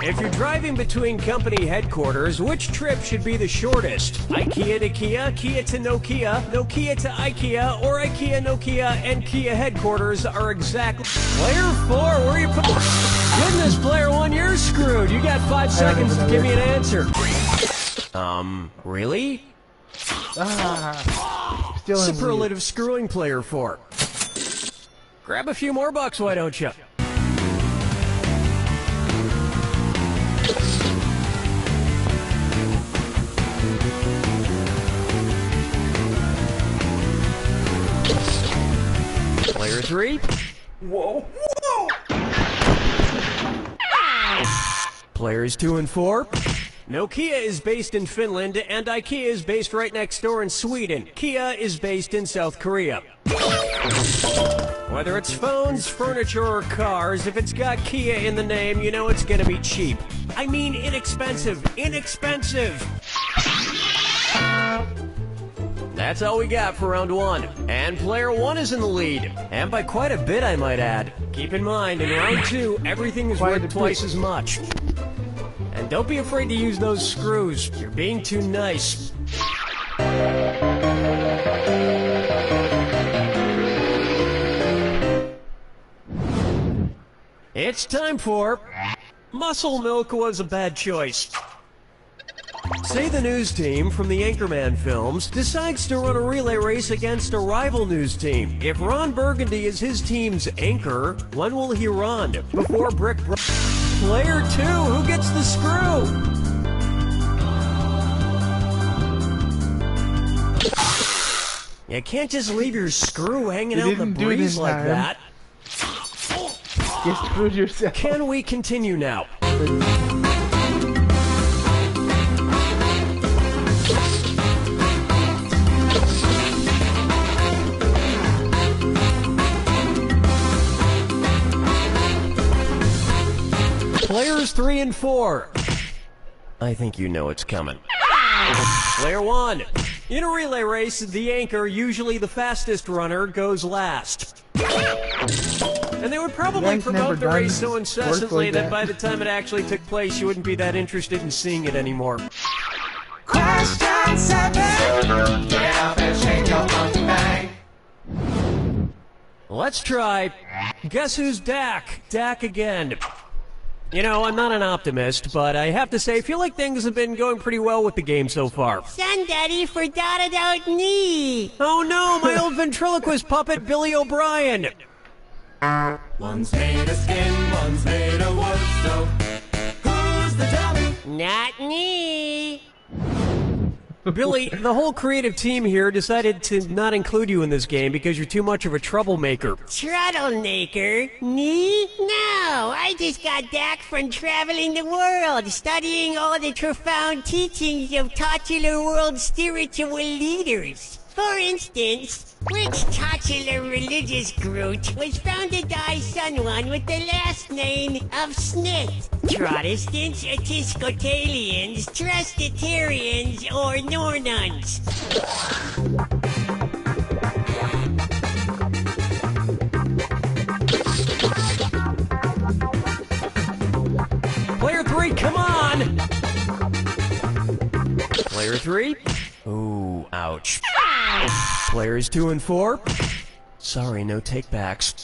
If you're driving between company headquarters, which trip should be the shortest? IKEA to Kia, Kia to Nokia, Nokia to IKEA, or IKEA, Nokia, and Kia headquarters are exactly... Player 4, where are you... Goodness, player 1, you're screwed. You got 5 seconds to give me an answer. Really? Superlative screwing player 4. Grab a few more bucks, why don't you? Player 3. Whoa, whoa! Players 2 and 4. Nokia is based in Finland, and IKEA is based right next door in Sweden. Kia is based in South Korea. Whether it's phones, furniture, or cars, if it's got Kia in the name, you know it's gonna be cheap. I mean inexpensive. Inexpensive! That's all we got for round 1. And player 1 is in the lead. And by quite a bit, I might add. Keep in mind, in round 2, everything is worth twice as much. And don't be afraid to use those screws. You're being too nice. It's time for Muscle Milk Was a Bad Choice. Say the news team from the Anchorman films decides to run a relay race against a rival news team. If Ron Burgundy is his team's anchor, when will he run? Before Player 2, who gets the screw? You can't just leave your screw hanging out in the breeze like that. You screwed yourself. Can we continue now? Players 3 and 4. I think you know it's coming. Player 1. In a relay race, the anchor, usually the fastest runner, goes last. And they would probably promote the race so incessantly that by the time it actually took place, you wouldn't be that interested in seeing it anymore. Question 7. Get up and shake your monkey bang. Let's try Guess Who's Dak? Dak again. You know, I'm not an optimist, but I have to say, I feel like things have been going pretty well with the game so far. Son Daddy forgot about me. Oh no, my old ventriloquist puppet, Billy O'Brien. One's made of skin, one's made of wood, so who's the dummy? Not me. Billy, the whole creative team here decided to not include you in this game because you're too much of a troublemaker. Troublemaker? Me? No, I just got back from traveling the world, studying all the profound teachings of titular world spiritual leaders. For instance, which titular religious group was founded by someone with the last name of Smith? Protestants, Episcopalians, Presbyterians, or Nornuns? Player 3, come on! Player 3? Ooh, ouch. Players 2 and 4? Sorry, no takebacks.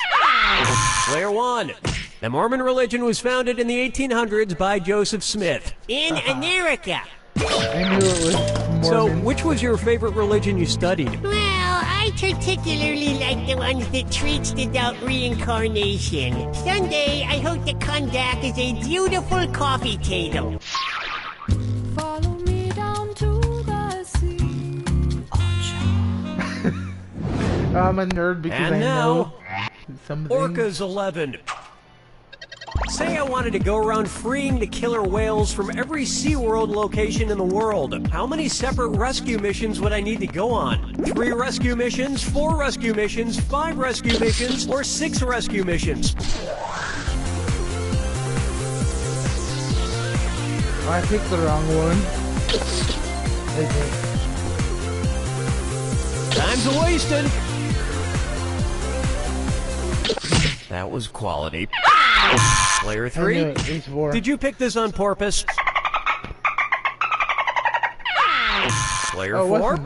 Player 1. The Mormon religion was founded in the 1800s by Joseph Smith. In America. I knew it was Mormon. So, which was your favorite religion you studied? Well, I particularly like the ones that treats about reincarnation. Someday, I hope to come back as a beautiful coffee table. Follow me down to the sea. I'm a nerd because And I now, know some Orcas 11. Say I wanted to go around freeing the killer whales from every SeaWorld location in the world. How many separate rescue missions would I need to go on? 3 rescue missions, 4 rescue missions, 5 rescue missions, or 6 rescue missions? I picked the wrong one. Time's a-wasting. That was quality. Player 3? Did you pick this on purpose? Player 4?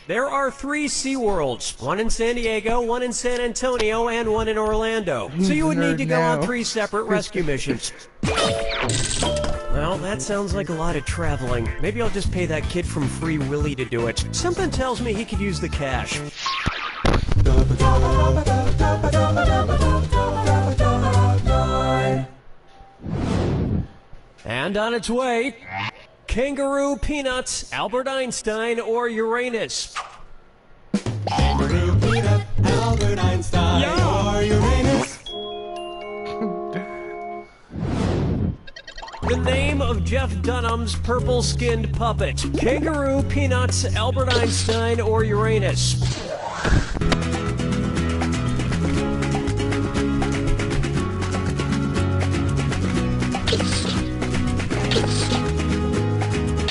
There are 3 SeaWorlds. One in San Diego, one in San Antonio, and one in Orlando. So you would need to go on 3 separate rescue missions. Well, that sounds like a lot of traveling. Maybe I'll just pay that kid from Free Willy to do it. Something tells me he could use the cash. And on its way, Kangaroo, Peanuts, Albert Einstein, or Uranus? Kangaroo, peanut, Albert Einstein, or Uranus. The name of Jeff Dunham's purple-skinned puppet. Kangaroo, Peanuts, Albert Einstein, or Uranus?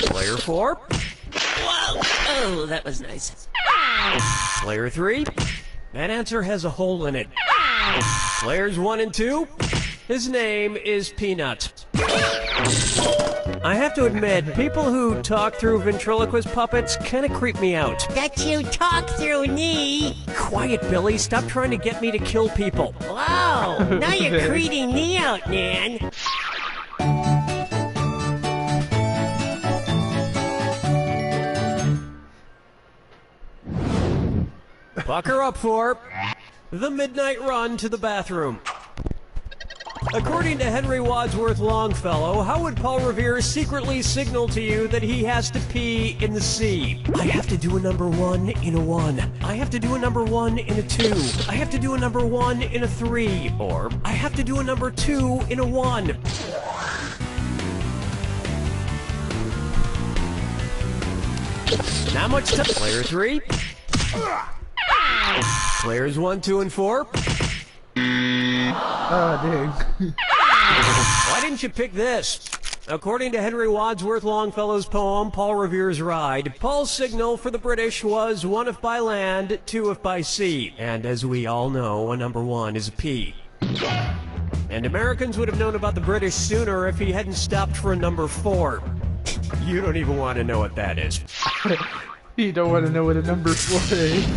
Player 4? Whoa! Oh, that was nice. Player 3? That answer has a hole in it. Players 1 and 2? His name is Peanut. I have to admit, people who talk through ventriloquist puppets kind of creep me out. That you talk through me. Quiet, Billy. Stop trying to get me to kill people. Whoa, now you're creeping me out, man. Bucker up for the midnight run to the bathroom. According to Henry Wadsworth Longfellow, how would Paul Revere secretly signal to you that he has to pee in the sea? I have to do a number 1 in a 1. I have to do a number 1 in a 2. I have to do a number 1 in a 3. Or, I have to do a number 2 in a 1. Not much time. Player 3. Players 1, 2, and 4. Oh, dude. Why didn't you pick this? According to Henry Wadsworth Longfellow's poem, Paul Revere's Ride, Paul's signal for the British was 1 if by land, 2 if by sea. And as we all know, a number 1 is a P. And Americans would have known about the British sooner if he hadn't stopped for a number 4. You don't even want to know what that is. You don't want to know what a number 4 is.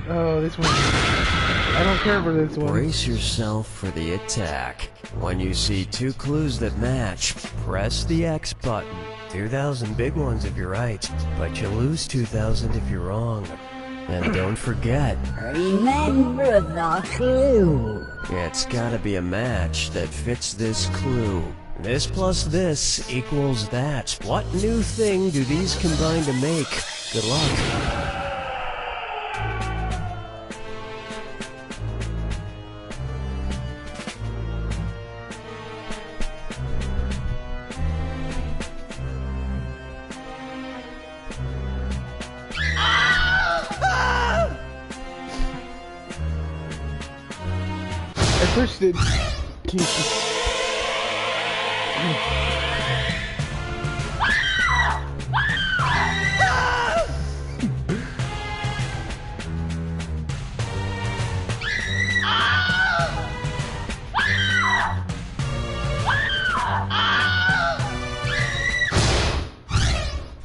Oh, this one. I don't care for this one. Brace yourself for the attack. When you see 2 clues that match, press the X button. 2,000 big ones if you're right, but you lose 2,000 if you're wrong. And don't forget, remember the clue. It's gotta be a match that fits this clue. This plus this equals that. What new thing do these combine to make? Good luck. I pushed it.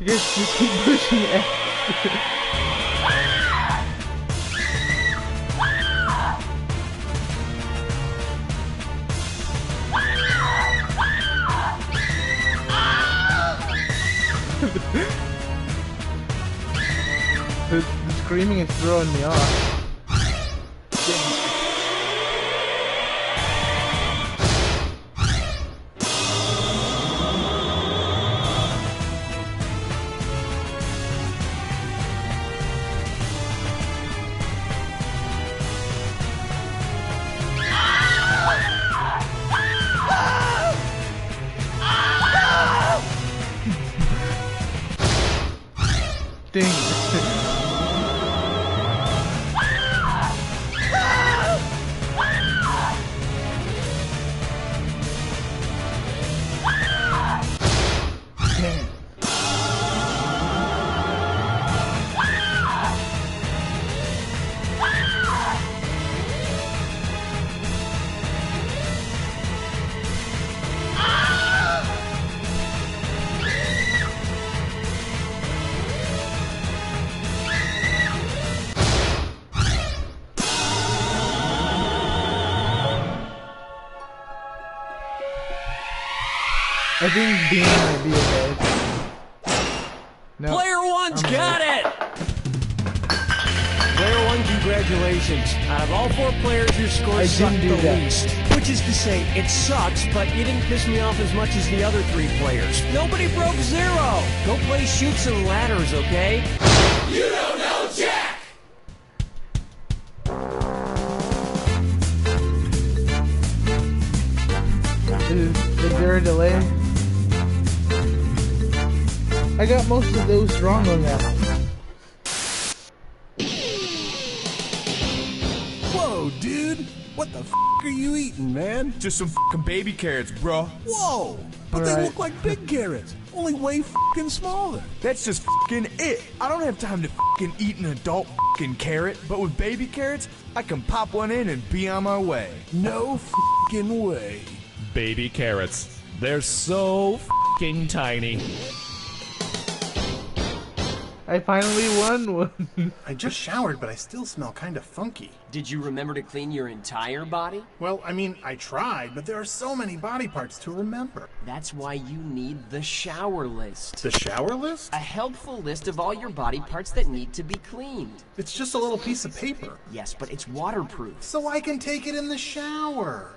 You guys just keep pushing it. The screaming is throwing me off. Dang it. I think Bean might be okay. No. Player 1's got it! Player 1, congratulations. Out of all 4 players, your score sucked the least. Which is to say, it sucks, but you didn't piss me off as much as the other 3 players. Nobody broke 0! Go play Chutes and Ladders, okay? You don't know Jack! Is there a delay? I got most of those wrong on that. Whoa, dude! What the f are you eating, man? Just some f***ing baby carrots, bro. Whoa! But they look like big carrots, only way f***ing smaller. That's just f***ing it. I don't have time to f***ing eat an adult f***ing carrot, but with baby carrots, I can pop one in and be on my way. No f***ing way. baby carrots. They're so f***ing tiny. I finally won one. I just showered, but I still smell kind of funky. Did you remember to clean your entire body? Well, I mean, I tried, but there are so many body parts to remember. That's why you need the shower list. The shower list? A helpful list of all your body parts that need to be cleaned. It's just a little piece of paper. Yes, but it's waterproof. So I can take it in the shower.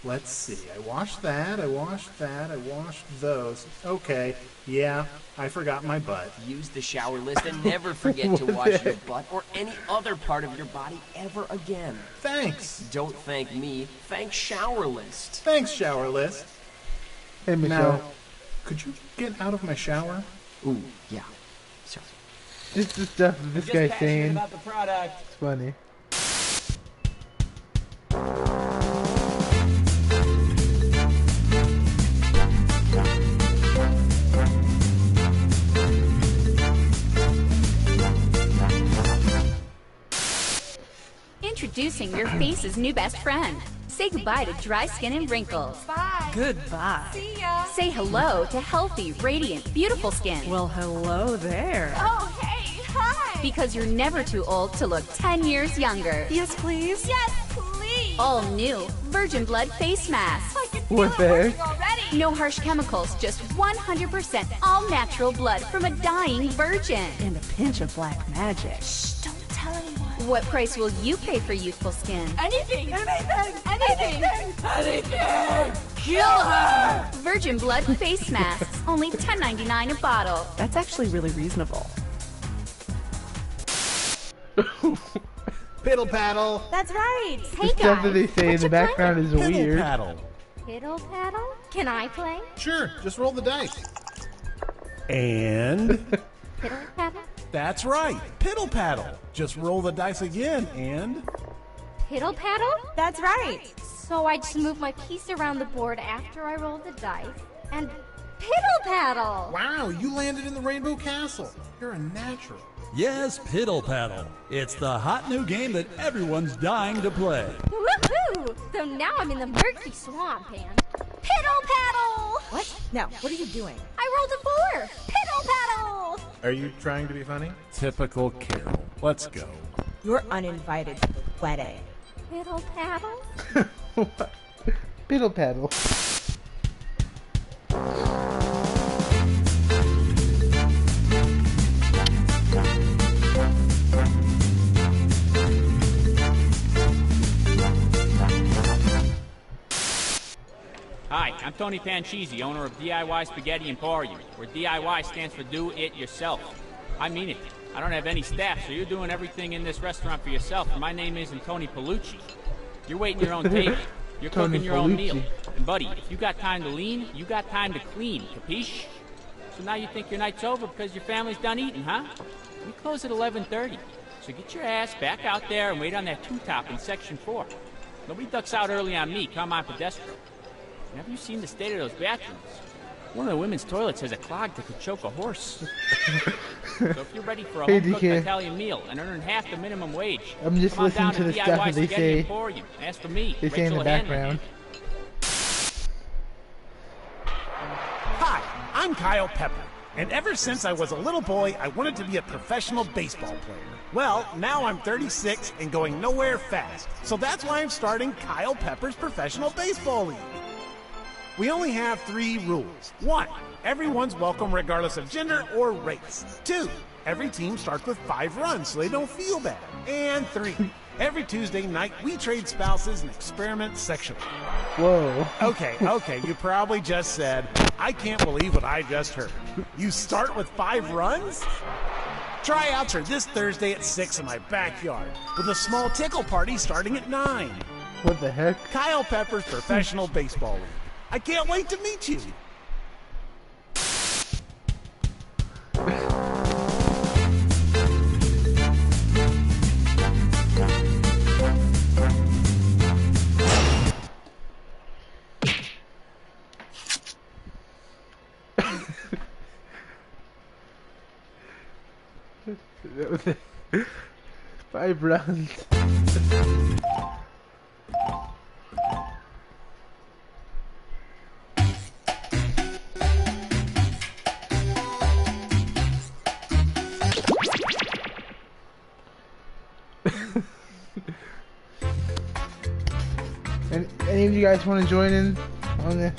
Let's see. I washed that, I washed that, I washed those. Okay, yeah, I forgot my butt. Use the shower list and never forget to wash your butt or any other part of your body ever again. Thanks. Don't thank me. Thank Shower List. Thanks, Shower List. Hey, Michelle. Now, could you get out of my shower? Ooh, yeah. Sorry. Just the stuff that this guy's saying. About the product. It's funny. Introducing your face's new best friend. Say goodbye to dry skin and wrinkles. Bye. Goodbye. See ya. Say hello to healthy, radiant, beautiful skin. Well, hello there. Oh, hey, hi. Because you're never too old to look 10 years younger. Yes, please. Yes, please. All new Virgin Blood Face Mask. I can feel it working already. No harsh chemicals, just 100% all natural blood from a dying virgin. And a pinch of black magic. Shh, don't tell anyone. What price will you pay for youthful skin? Anything. Anything. Kill her! Virgin Blood Face Masks, only $10.99 a bottle. That's actually really reasonable. Piddle paddle. That's right. The stuff that they say in the background is weird. Paddle. Piddle paddle? Can I play? Sure, just roll the dice. And... Piddle paddle? That's right, piddle paddle. Just roll the dice again and... Piddle paddle? That's right. So I just move my piece around the board after I roll the dice and piddle paddle. Wow, you landed in the Rainbow Castle. You're a natural. Yes, Piddle Paddle. It's the hot new game that everyone's dying to play. Woohoo! So now I'm in the murky swamp and piddle paddle! What? Now, what are you doing? I rolled a 4! Piddle paddle! Are you trying to be funny? Typical Carol. Let's go. You're uninvited to the wedding. Piddle paddle? Piddle paddle. Hi, I'm Tony Panchisi, owner of DIY Spaghetti Emporium, where DIY stands for Do It Yourself. I mean it. I don't have any staff, so you're doing everything in this restaurant for yourself, and my name isn't Tony Palucci. You're waiting your own table. You're cooking your own meal. And buddy, if you got time to lean, you got time to clean, capiche? So now you think your night's over because your family's done eating, huh? We close at 11:30, so get your ass back out there and wait on that two-top in Section 4. Nobody ducks out early on me, come on pedestrian. And have you seen the state of those bathrooms? One of the women's toilets has a clog that could choke a horse. So if you're ready for a home-cooked Italian meal and earning half the minimum wage, I'm just come on listening down to the DIY stuff that they Spaghetti say. Emporium. Ask for me, They say in the Rachel Hanlon. background. Hi, I'm Kyle Pepper, and ever since I was a little boy, I wanted to be a professional baseball player. Well, now I'm 36 and going nowhere fast, so that's why I'm starting Kyle Pepper's Professional Baseball League. We only have 3 rules. 1, everyone's welcome regardless of gender or race. 2, every team starts with 5 runs so they don't feel bad. And 3, every Tuesday night we trade spouses and experiment sexually. Whoa. Okay, you probably just said, I can't believe what I just heard. You start with 5 runs? Tryouts are this Thursday at 6 in my backyard, with a small tickle party starting at 9. What the heck? Kyle Pepper's Professional Baseball League. I can't wait to meet you. That was it. 5 rounds. And any of you guys want to join in on this?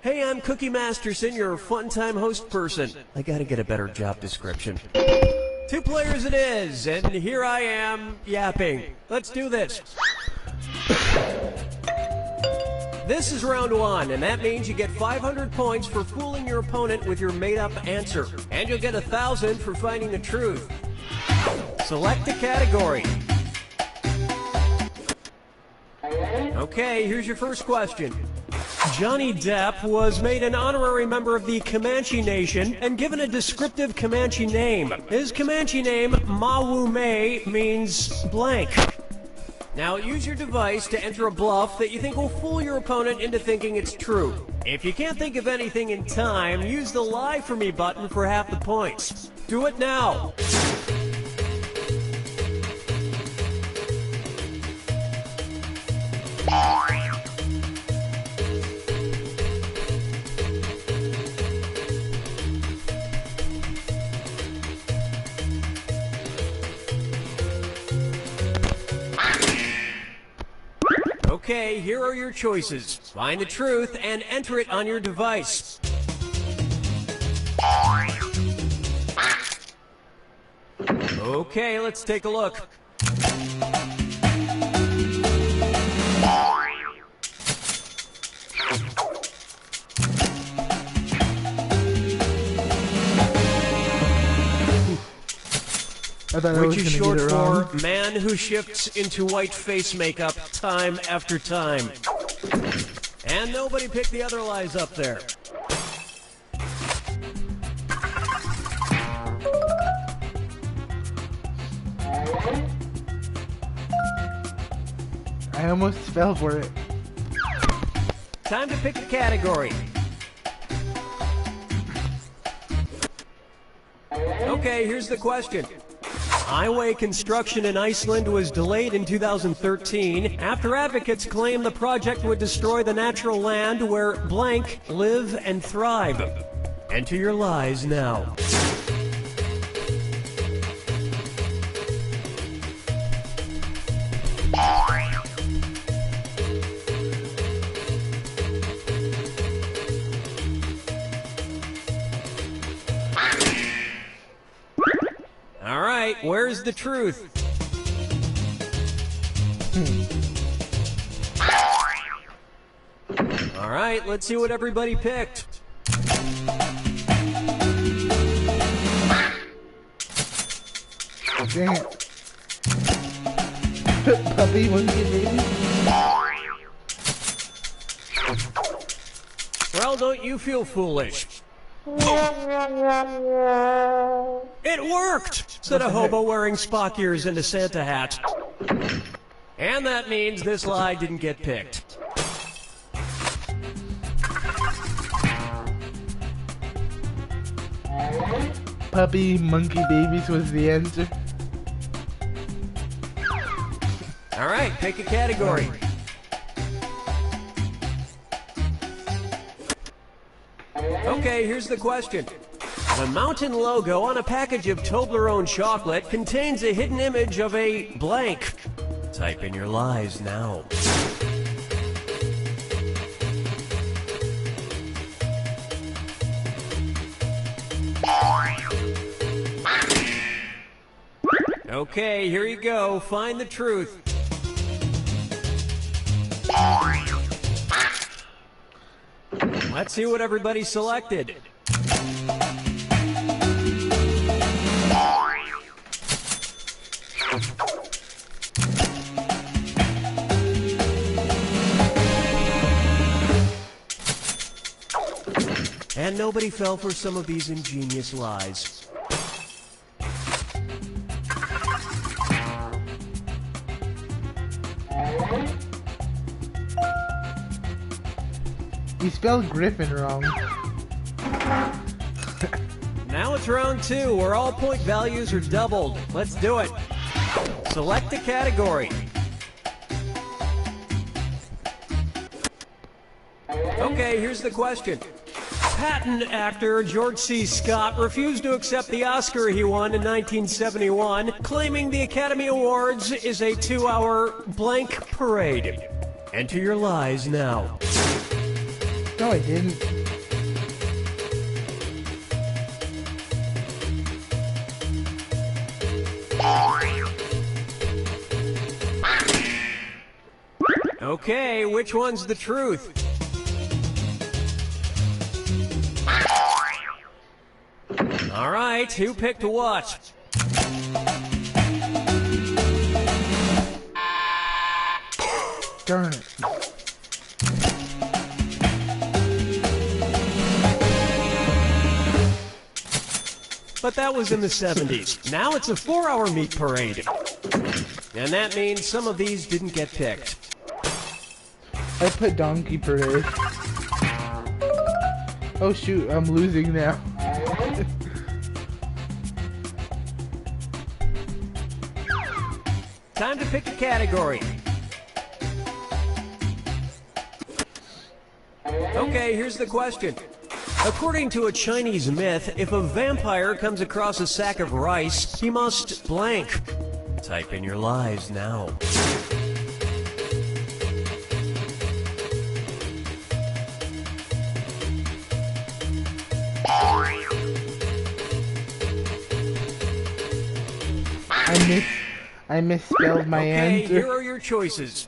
Hey, I'm Cookie Masterson, your fun-time host person. I gotta get a better job description. 2 players it is, and here I am, yapping. Let's do this. This is round 1, and that means you get 500 points for fooling your opponent with your made-up answer. And you'll get 1,000 for finding the truth. Select a category. Okay, here's your first question. Johnny Depp was made an honorary member of the Comanche Nation and given a descriptive Comanche name. His Comanche name, Mawume, means blank. Now use your device to enter a bluff that you think will fool your opponent into thinking it's true. If you can't think of anything in time, use the Lie For Me button for half the points. Do it now. Okay, here are your choices. Find the truth and enter it on your device. Okay, let's take a look. Which is short for man who shifts into white face makeup time after time. And nobody picked the other lies up there. I almost fell for it. Time to pick a category. Okay, here's the question. Highway construction in Iceland was delayed in 2013 after advocates claimed the project would destroy the natural land where blank live and thrive. Enter your lies now. All right, where's the truth? All right, let's see what everybody picked. Dang it. Puppy monkey baby. Well, don't you feel foolish? It worked! Said a hobo wearing Spock ears and a Santa hat. And that means this lie didn't get picked. Puppy monkey babies was the answer. All right, pick a category. Okay, here's the question. The mountain logo on a package of Toblerone chocolate contains a hidden image of a blank. Type in your lies now. Okay, here you go. Find the truth. Let's see what everybody selected. And And nobody fell for some of these ingenious lies. You spelled Griffin wrong. Now it's round 2, where all point values are doubled. Let's do it. Select a category. Okay, here's the question. Patent actor George C. Scott refused to accept the Oscar he won in 1971, claiming the Academy Awards is a 2-hour blank parade. Enter your lies now. No, I didn't. Okay, which one's the truth? All right, who picked what? Darn it. But that was in the 70s. Now it's a 4-hour meat parade. And that means some of these didn't get picked. I put Donkey Parade. Oh shoot, I'm losing now. Time to pick a category. Okay, here's the question. According to a Chinese myth, if a vampire comes across a sack of rice, he must blank. Type in your lies now. I misspelled my answer. answer. Here are your choices.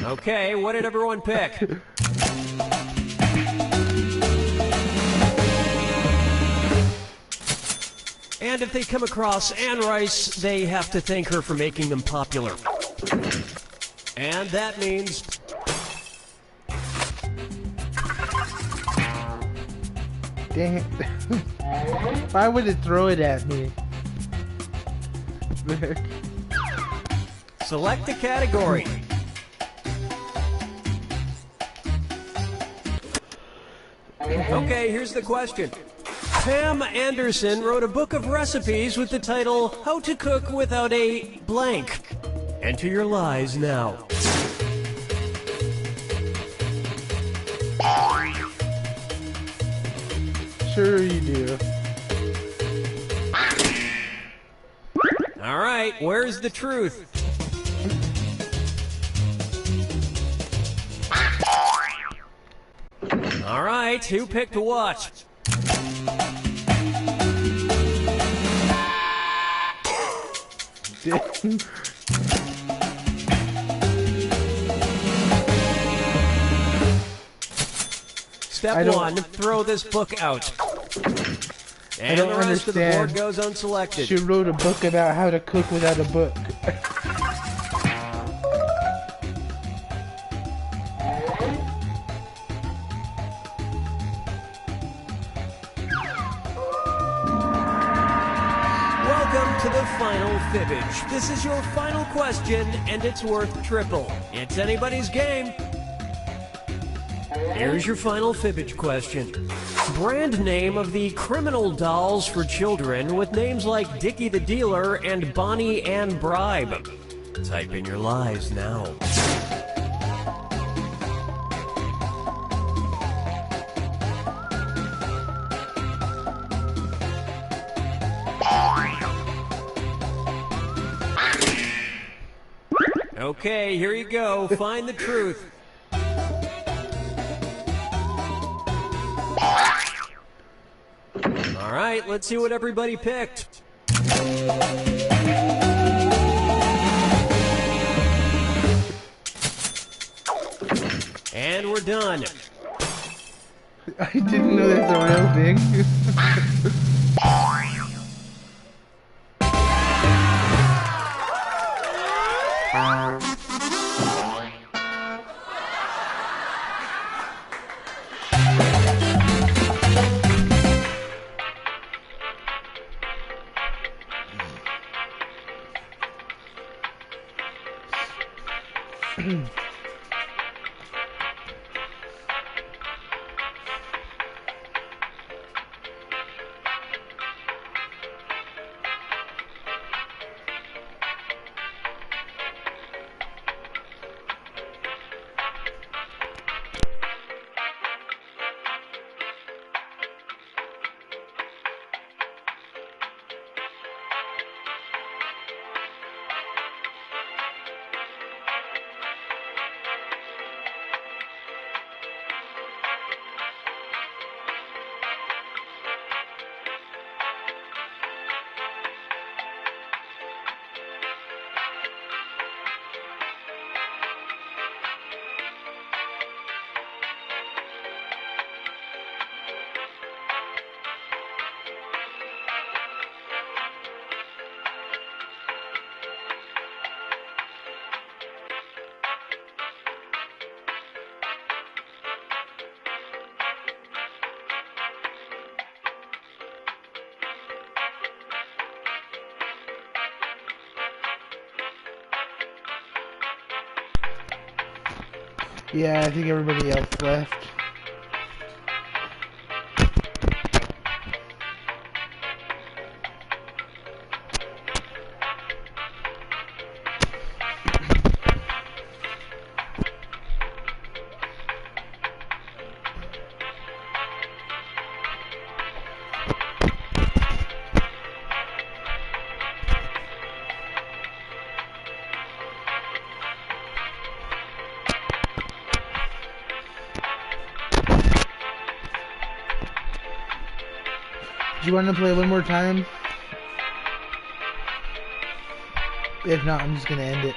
Okay, what did everyone pick? And if they come across Anne Rice, they have to thank her for making them popular. And that means... Dang it. Why would it throw it at me? Select a category. Okay, here's the question. Pam Anderson wrote a book of recipes with the title, How to Cook Without a Blank. Enter your lies now. Sure you do. All right, where's the truth? All right, who picked what? Step 1, throw this book out. And the rest of the board goes unselected. She wrote a book about how to cook without a book. Welcome to the final fibbage. This is your final question, and it's worth triple. It's anybody's game. Here's your final fibbage question. Brand name of the criminal dolls for children with names like Dickie the Dealer and Bonnie Ann Bribe. Type in your lies now. Okay, here you go. Find the truth. All right, let's see what everybody picked. And we're done. I didn't know that's a real thing. Yeah, I think everybody else left. Do you want to play one more time? If not, I'm just gonna end it.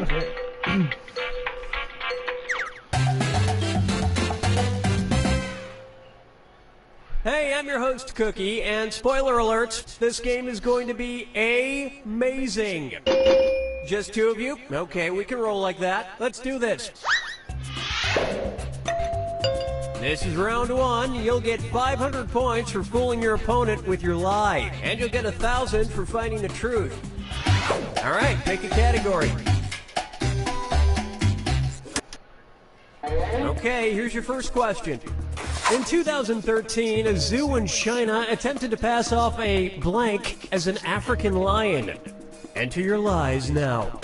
Okay. Hey, I'm your host, Cookie, and spoiler alert, this game is going to be amazing. Just two of you? Okay, we can roll like that. Let's do this. This is round one. You'll get 500 points for fooling your opponent with your lie, and you'll get 1,000 for finding the truth. All right, pick a category. Okay, here's your first question. In 2013, a zoo in China attempted to pass off a blank as an African lion. Enter your lies now.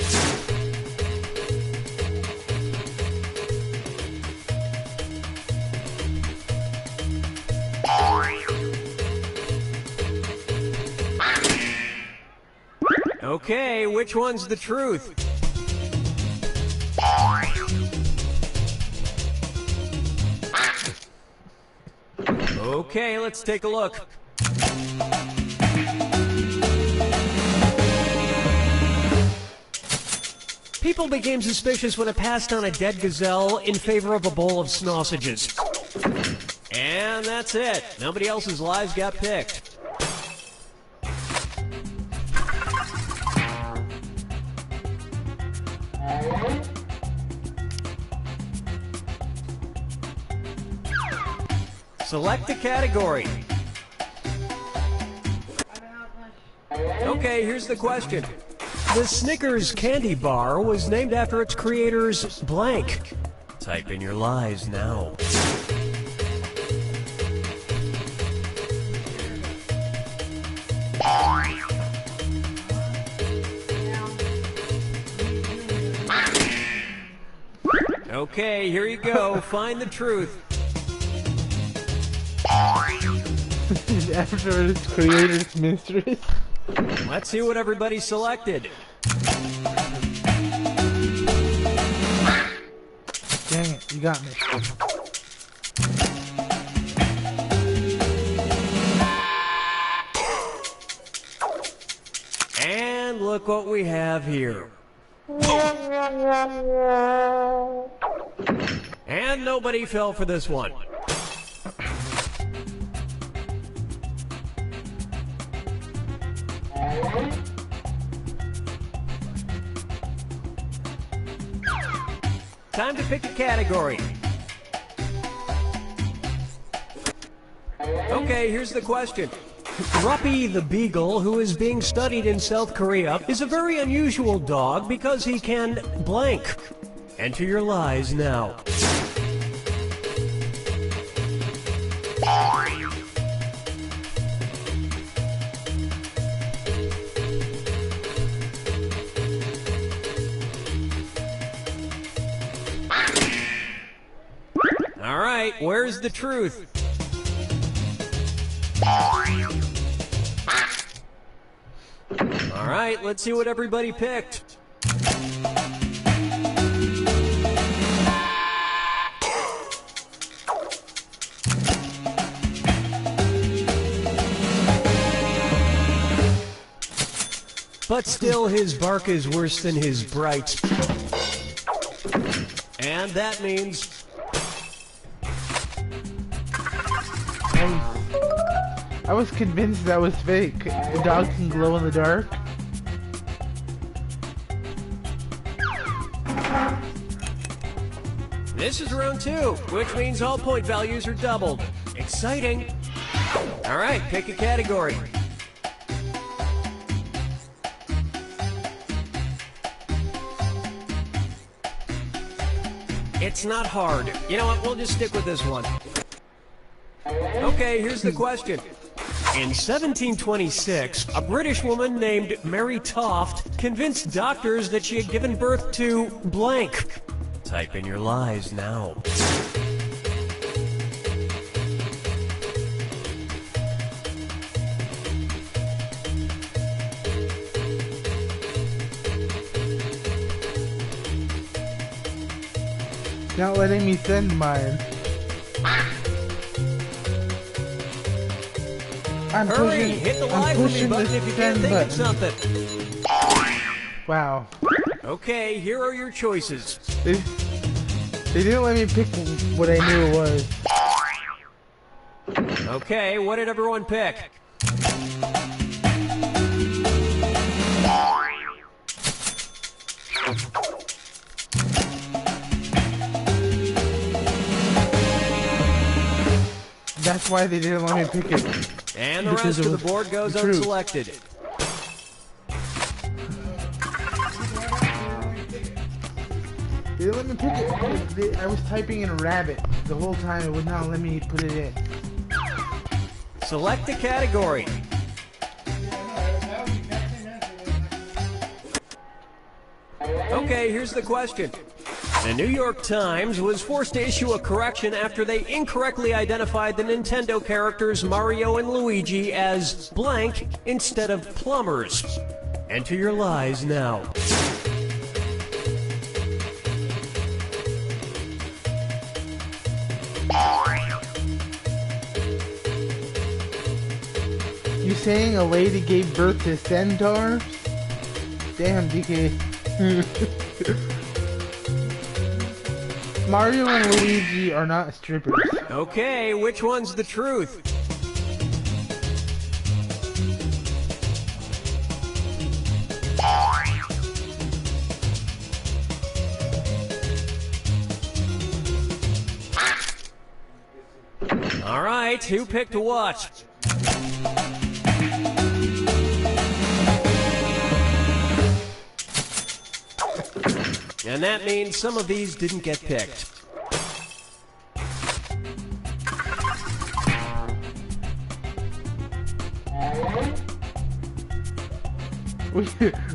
Okay, which one's the truth? Okay, let's take a look. People became suspicious when it passed on a dead gazelle in favor of a bowl of sausages. And that's it. Nobody else's lies got picked. Select a category. Okay, here's the question. The Snickers candy bar was named after its creator's blank. Type in your lies now. Okay, here you go. Find the truth. After its creator's mistress. Let's see what everybody selected. Dang it, you got me. And look what we have here. And nobody fell for this one. Time to pick a category. Okay, here's the question. Ruppy the Beagle, who is being studied in South Korea, is a very unusual dog because he can blank. Enter your lies now. All right, where's the truth? All right, let's see what everybody picked. But still, his bark is worse than his bright. And that means... I was convinced that was fake. A dog can glow in the dark. This is round 2, which means all point values are doubled. Exciting. All right, pick a category. It's not hard. You know what? We'll just stick with this one. Okay, here's the question. In 1726, a British woman named Mary Toft convinced doctors that she had given birth to blank. Type in your lies now. Not letting me send mine. Hurry! Hit the live with me button if you can't think of something. Wow. Okay, here are your choices. They didn't let me pick what I knew it was. Okay, what did everyone pick? That's why they didn't let me pick it. And the rest of the board goes unselected. They didn't let me pick it. I was typing in rabbit the whole time. It would not let me put it in. Select a category. Okay, here's the question. The New York Times was forced to issue a correction after they incorrectly identified the Nintendo characters Mario and Luigi as blank instead of plumbers. Enter your lies now. You saying a lady gave birth to centaurs? Damn, DK. Mario and Luigi are not strippers. Okay, which one's the truth? All right, who picked what? And that means some of these didn't get picked.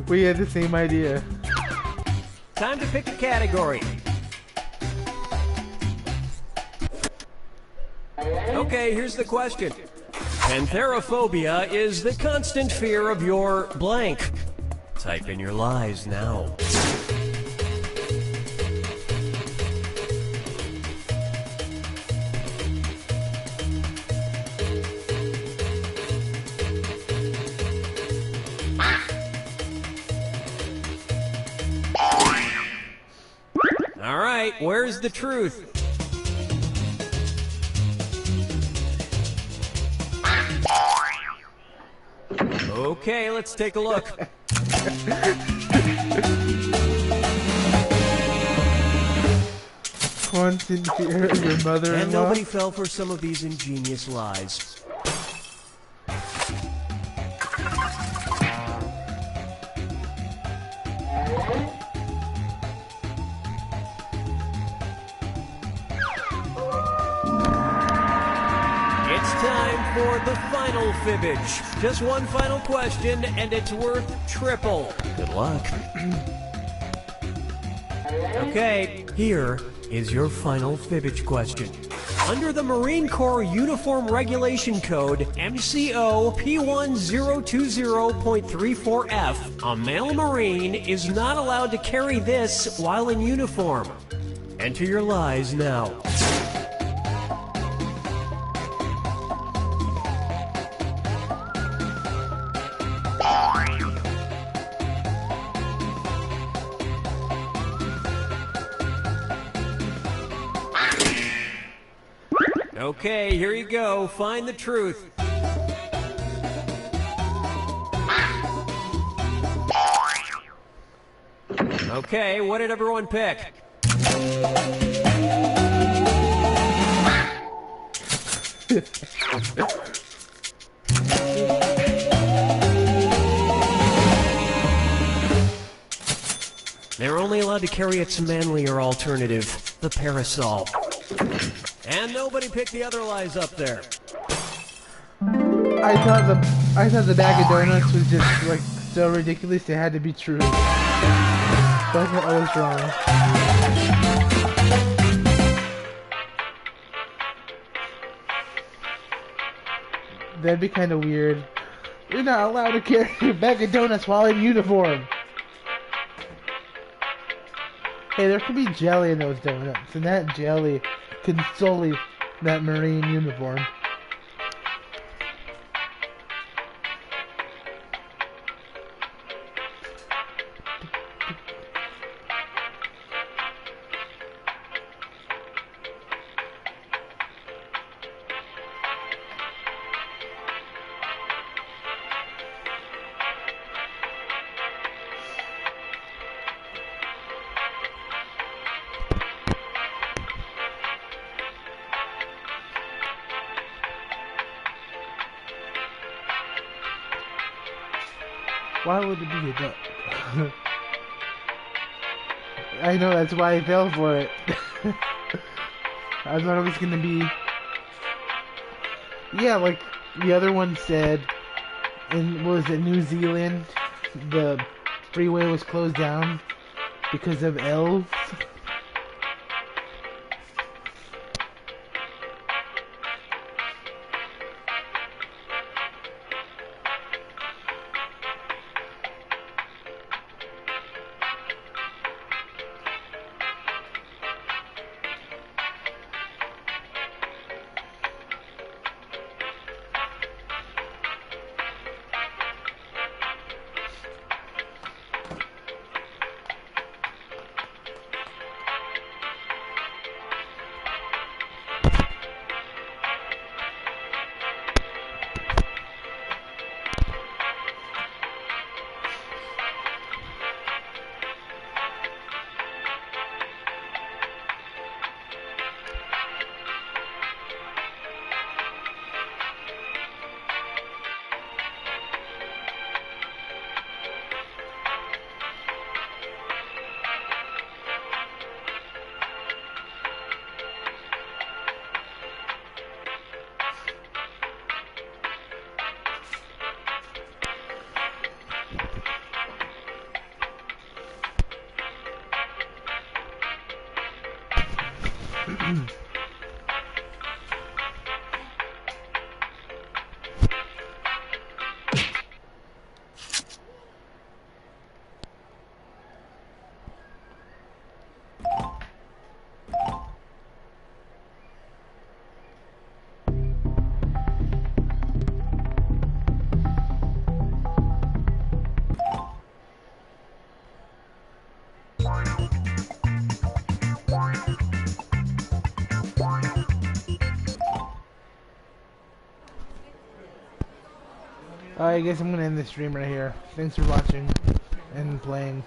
We had the same idea. Time to pick a category. Okay, here's the question. Pantherophobia is the constant fear of your blank. Type in your lies now. All right, where's the truth? Okay, let's take a look. Constant fear of your mother-in-law. And nobody fell for some of these ingenious lies. For the final fibbage. Just one final question, and it's worth triple. Good luck. Okay, here is your final fibbage question. Under the Marine Corps Uniform Regulation Code, MCO P1020.34F, a male Marine is not allowed to carry this while in uniform. Enter your lies now. Okay, here you go. Find the truth. Okay, what did everyone pick? They're only allowed to carry its manlier alternative, the parasol. And nobody picked the other lies up there. I thought the bag of donuts was just like so ridiculous it had to be true. But I thought I was wrong. That'd be kind of weird. You're not allowed to carry a bag of donuts while in uniform. Hey, there could be jelly in those donuts, and that jelly could sully that Marine uniform. Why would it be a duck? I know, that's why I fell for it. I thought it was gonna be... Yeah, like the other one said, in, what was it, New Zealand, the freeway was closed down because of elves. I guess I'm gonna end the stream right here. Thanks for watching and playing.